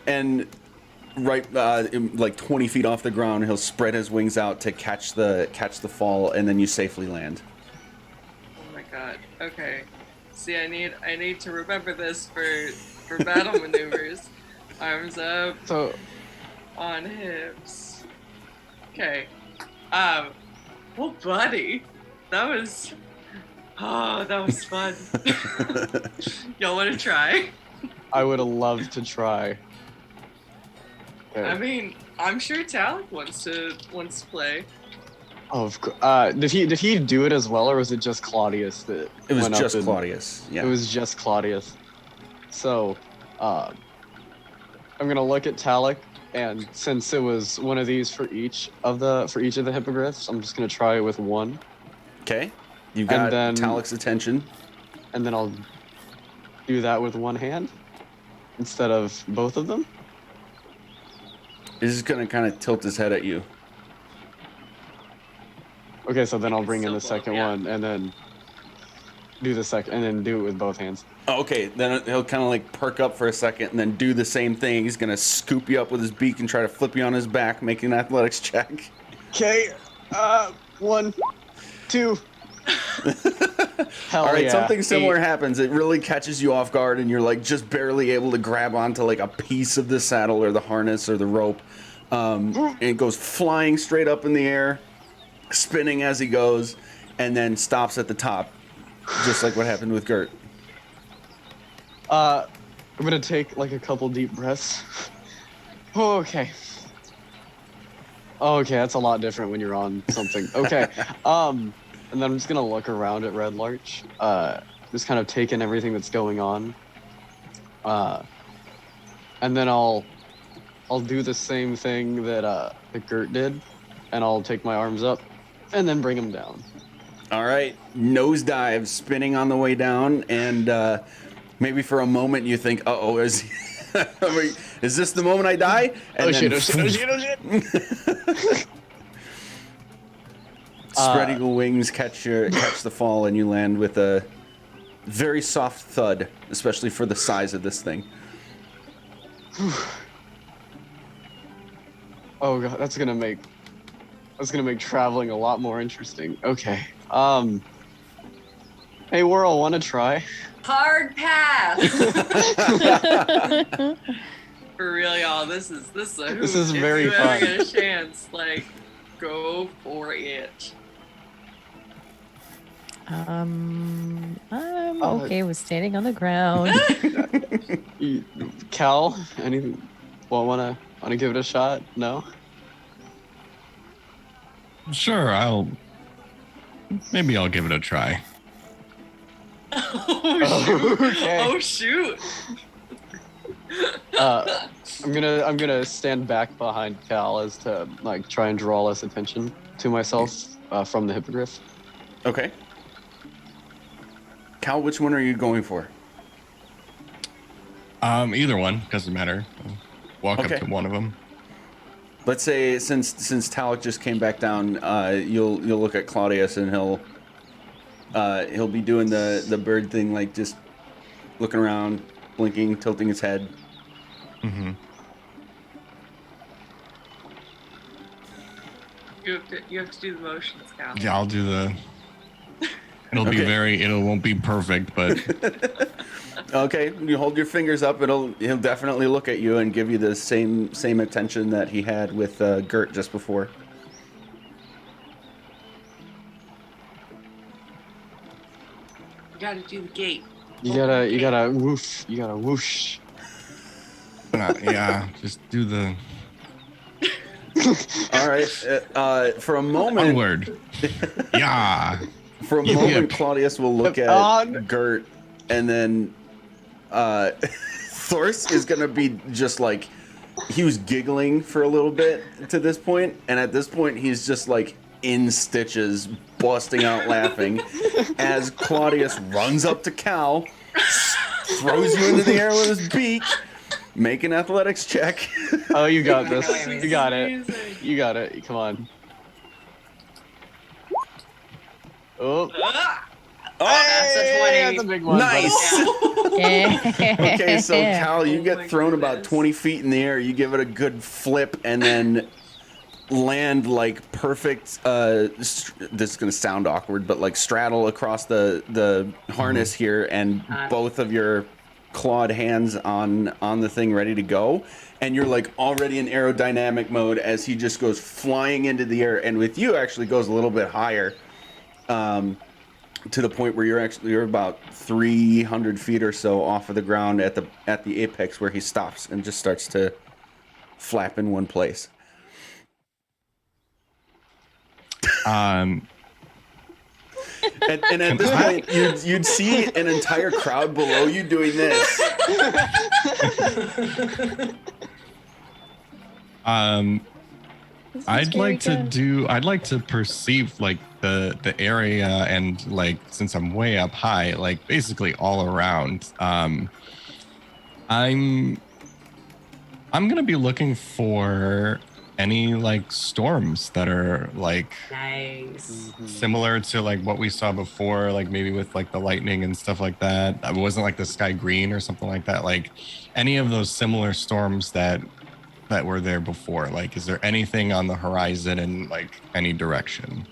B: And right, like 20 feet off the ground, he'll spread his wings out to catch the fall, and then you safely land.
E: Oh my god. Okay. See, I need to remember this for battle maneuvers. Arms up,
C: So,
E: on hips. Okay. Oh, buddy. That was fun. Y'all want to try?
C: I would love to try. Okay.
E: I mean, I'm sure Talik wants to play.
C: Oh, of course. Did he do it as well, or was it just Claudius that
B: It was
C: went up
B: just
C: and-
B: Claudius. Yeah.
C: It was just Claudius. So, I'm gonna look at Talik, and since it was one of these for each of the hippogriffs, I'm just gonna try it with one,
B: Okay. You've got
C: then-
B: Talik's attention.
C: and then I'll do that with one hand instead of both of them.
B: He's just gonna kind of tilt his head at you.
C: Okay, so then I'll bring in the
E: Simple,
C: second
E: yeah.
C: one, and then do the second, and then do it with both hands.
B: Oh, okay, then he'll kind of like perk up for a second and then do the same thing. He's gonna scoop you up with his beak and try to flip you on his back, making an athletics check.
C: Okay, 1, 2. Hell
B: All right,
C: yeah.
B: something similar
C: 8.
B: happens. It really catches you off guard, and you're like just barely able to grab onto like a piece of the saddle or the harness or the rope. And it goes flying straight up in the air, spinning as he goes, and then stops at the top, just like what happened with Gert.
C: I'm gonna take like a couple deep breaths. Okay. Okay, that's a lot different when you're on something. Okay. And then I'm just gonna look around at Red Larch, just kind of taking everything that's going on. And then I'll do the same thing that Gert did, and I'll take my arms up, and then bring him down.
B: All right, nosedive, spinning on the way down, and maybe for a moment you think, "Uh-oh, is this the moment I die?" And then, spreading the wings catch the fall, and you land with a very soft thud, especially for the size of this thing.
C: Oh god, that's gonna make That's gonna make traveling a lot more interesting. Okay. Hey, Whirl, wanna try?
A: Hard pass.
E: For real, y'all, this is a hoot.
C: This is
E: If
C: very
E: you ever
C: fun.
E: get a chance, like, go for it.
D: I'm okay with standing on the ground.
C: Cal, anything? Well, wanna give it a shot? No.
F: Sure, maybe I'll give it a try.
E: Oh shoot!
C: Okay.
E: Oh shoot!
C: I'm gonna stand back behind Cal as to like try and draw less attention to myself from the hippogriff.
B: Okay. Cal, which one are you going for?
F: Either one doesn't matter. I'll walk
B: Okay.
F: up to one of them.
B: Let's say since Talek just came back down, you'll look at Claudius and he'll be doing the bird thing, like just looking around, blinking, tilting his head.
F: Mm-hmm.
E: You have to do the motions, Cal.
F: Yeah, I'll do the. It'll
B: Okay.
F: be it won't be perfect, but
B: Okay, you hold your fingers up. He'll definitely look at you and give you the same attention that he had with Gert just before.
E: You gotta do the gate.
C: You gotta whoosh. You gotta whoosh.
F: yeah, just do the
B: All right. For a moment,
F: one word. Yeah.
B: For a
F: Yip,
B: moment,
F: yip.
B: Claudius will look at
C: On.
B: Gert, and then Thors is gonna be just like, he was giggling for a little bit to this point, and at this point he's just like in stitches, busting out laughing as Claudius runs up to Cal, throws you into the air with his beak. Make an athletics check.
C: Oh, you got this.
A: This
C: You got it.
E: Amazing.
C: You got it. Come on. Oh,
A: That's a 20.
C: that's a big one.
B: Nice. Okay, so Cal, you
E: Oh
B: get
E: my
B: thrown about
E: goodness.
B: 20 feet in the air. You give it a good flip and then land like perfect. This is gonna sound awkward, but like straddle across the harness here, and both of your clawed hands on the thing, ready to go. And you're like already in aerodynamic mode as he just goes flying into the air, and with you actually goes a little bit higher. To the point where you're about 300 feet or so off of the ground at the apex, where he stops and just starts to flap in one place.
F: Um,
B: And at this point, you'd see an entire crowd below you doing this.
F: I'd like to perceive like the area, and like since I'm way up high, like basically all around. I'm gonna be looking for any like storms that are like
A: Nice.
F: similar to like what we saw before, like maybe with like the lightning and stuff like that. It wasn't like the sky green or something like that. Like any of those similar storms that were there before. Like, is there anything on the horizon in like any direction?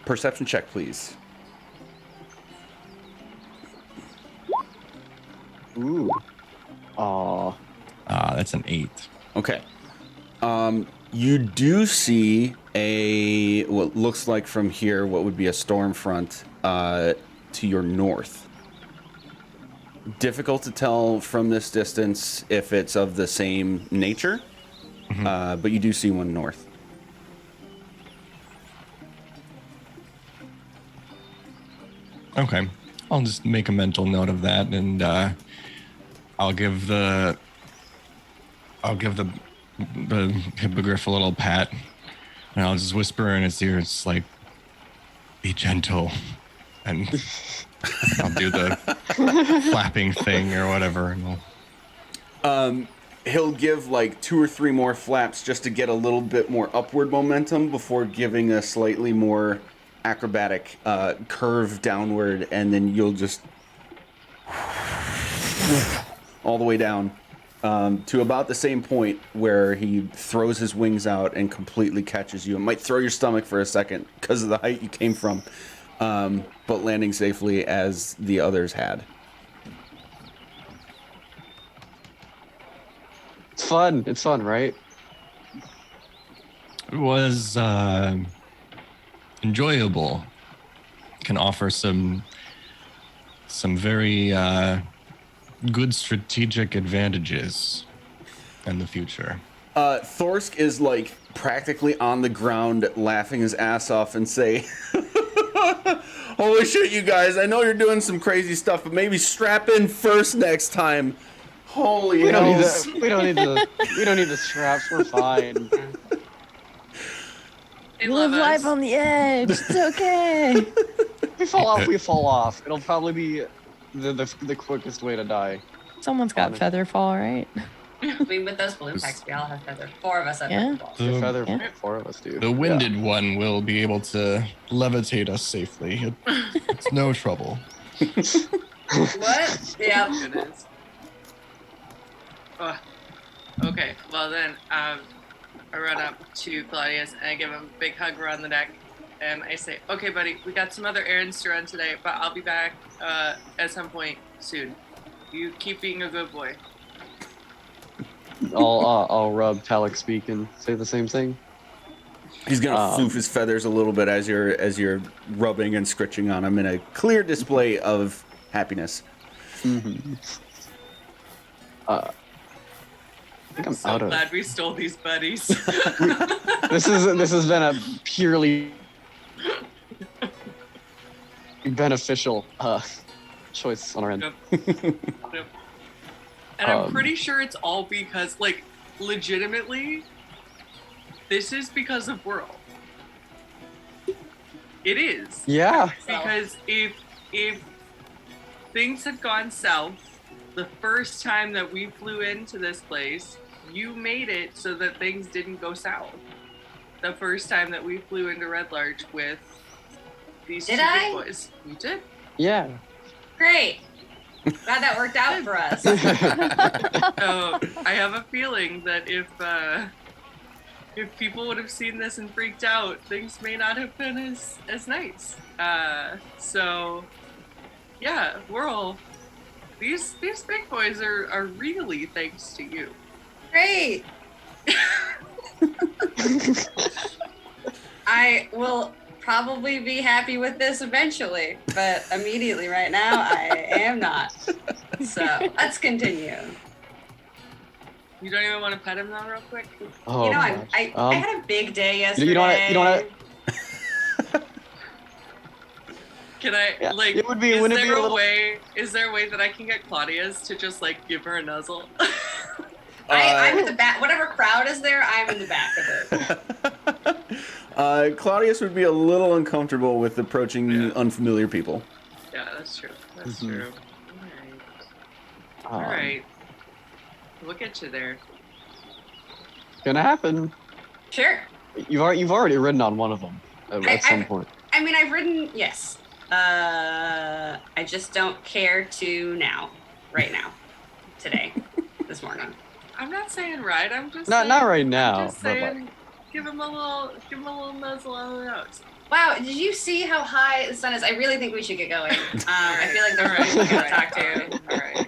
B: Perception check, please.
C: Ooh. Aw.
F: That's an 8.
B: Okay. You do see what looks like from here what would be a storm front to your north. Difficult to tell from this distance if it's of the same nature, but you do see one north.
F: Okay, I'll just make a mental note of that, and I'll give the hippogriff a little pat, and I'll just whisper in his ear. It's like, be gentle, and I'll do the flapping thing or whatever. And
B: He'll give like 2 or 3 more flaps just to get a little bit more upward momentum before giving a slightly more acrobatic curve downward, and then you'll just all the way down to about the same point where he throws his wings out and completely catches you. It might throw your stomach for a second because of the height you came from, but landing safely as the others had.
C: It's fun. It's fun, right?
F: It was enjoyable. Can offer some very good strategic advantages in the future.
B: Thorsk is like practically on the ground laughing his ass off and say, holy shit, you guys, I know you're doing some crazy stuff, but maybe strap in first next time. Holy
C: We don't need
B: hells.
C: the. We don't need the. We don't need the straps. We're fine.
E: They
D: You
E: love
D: live life
E: us.
D: on the edge. It's okay.
C: We fall off. We fall off. It'll probably be the quickest way to die.
D: Someone's got
C: Honest.
D: feather fall, right?
A: I mean, with those balloon packs, we all have feather. 4 of us have
D: Yeah.
A: feather balls.
C: The feather.
D: Yeah.
C: 4 of us do.
F: The winded one will be able to levitate us safely. It's no trouble.
A: What? Yeah.
E: Goodness. Ugh. Okay, well then, I run up to Claudius and I give him a big hug around the neck, and I say, "Okay, buddy, we got some other errands to run today, but I'll be back at some point soon. You keep being a good boy."
C: I'll rub Talik speak and say the same thing.
B: He's gonna floof his feathers a little bit as you're rubbing and scritching on him in a clear display of happiness.
C: Mm-hmm. I think I'm
E: So
C: out of.
E: glad we stole these buddies.
C: This has been a purely beneficial choice on our end.
E: Yep. And I'm
C: Um,
E: pretty sure it's all because, like, legitimately, this is because of Whirl. It is.
C: Yeah.
E: Because if things had gone south the first time that we flew into this place, you made it so that things didn't go south. The first time that we flew into Red Larch with these
A: Did
E: two
A: I?
E: big boys. You did?
C: Yeah.
A: Great. Glad that worked out for us.
E: So I have a feeling that if people would have seen this and freaked out, things may not have been as nice. So yeah, Whirl, these big boys are really thanks to you.
A: Great. I will probably be happy with this eventually, but immediately right now I am not. So let's continue.
E: You don't even want to pet him though, real quick?
C: Oh,
A: you know,
C: gosh.
A: I had a big day yesterday.
C: You don't wanna-
E: Can I
C: Yeah,
E: like?
C: it would be-
E: is
C: wouldn't it
E: there
C: be a
E: a
C: little-
E: way? Is there a way that I can get Claudius to just like give her a nuzzle?
A: I'm in the back. Whatever crowd is there, I'm in the back of it.
B: Claudius would be a little uncomfortable with approaching
E: Yeah.
B: unfamiliar people.
E: Yeah, that's true. That's
C: Mhm.
E: true. All right. We'll get you there.
C: Gonna happen.
A: Sure.
C: You've already ridden on one of them at some
A: I-
C: point.
A: I mean, I've ridden, yes. I just don't care to now. Right now. Today. This morning.
E: I'm not saying ride. I'm just
C: Not
E: saying,
C: right
E: I'm
C: now,
E: just
C: but
E: saying,
C: like,
E: give him a little nuzzle on the nose.
A: Wow, did you see how high the sun is? I really think we should get going. I feel like there's
E: Alright,
A: people we gotta
E: alright,
A: talk to.
E: alright.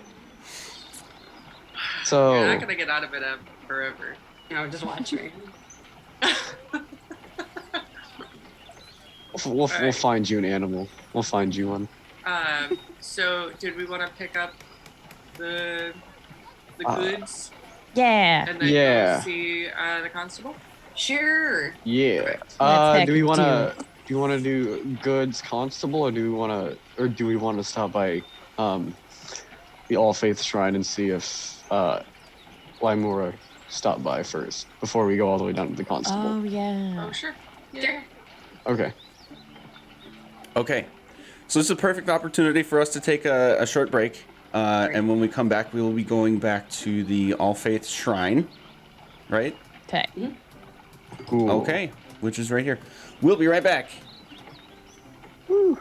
C: so
E: You're not gonna get out of it forever.
A: No, just watch me.
C: we'll
E: Alright.
C: find you an animal. We'll find you one.
E: So did we want to pick up the goods
D: Yeah.
E: and then
C: Yeah.
E: go see the constable?
A: Sure.
C: Yeah.
D: Let's
C: Do we
D: heck
C: wanna do goods constable, or do we wanna stop by the All Faith Shrine and see if Lymura stopped by first before we go all the way down to the constable?
D: Oh yeah.
E: Oh sure.
A: Sure.
C: Okay.
B: Okay, so this is a perfect opportunity for us to take a short break, and when we come back, we will be going back to the All Faith Shrine, right?
D: Okay.
C: Cool.
B: Okay, which is right here. We'll be right back.
C: Woo.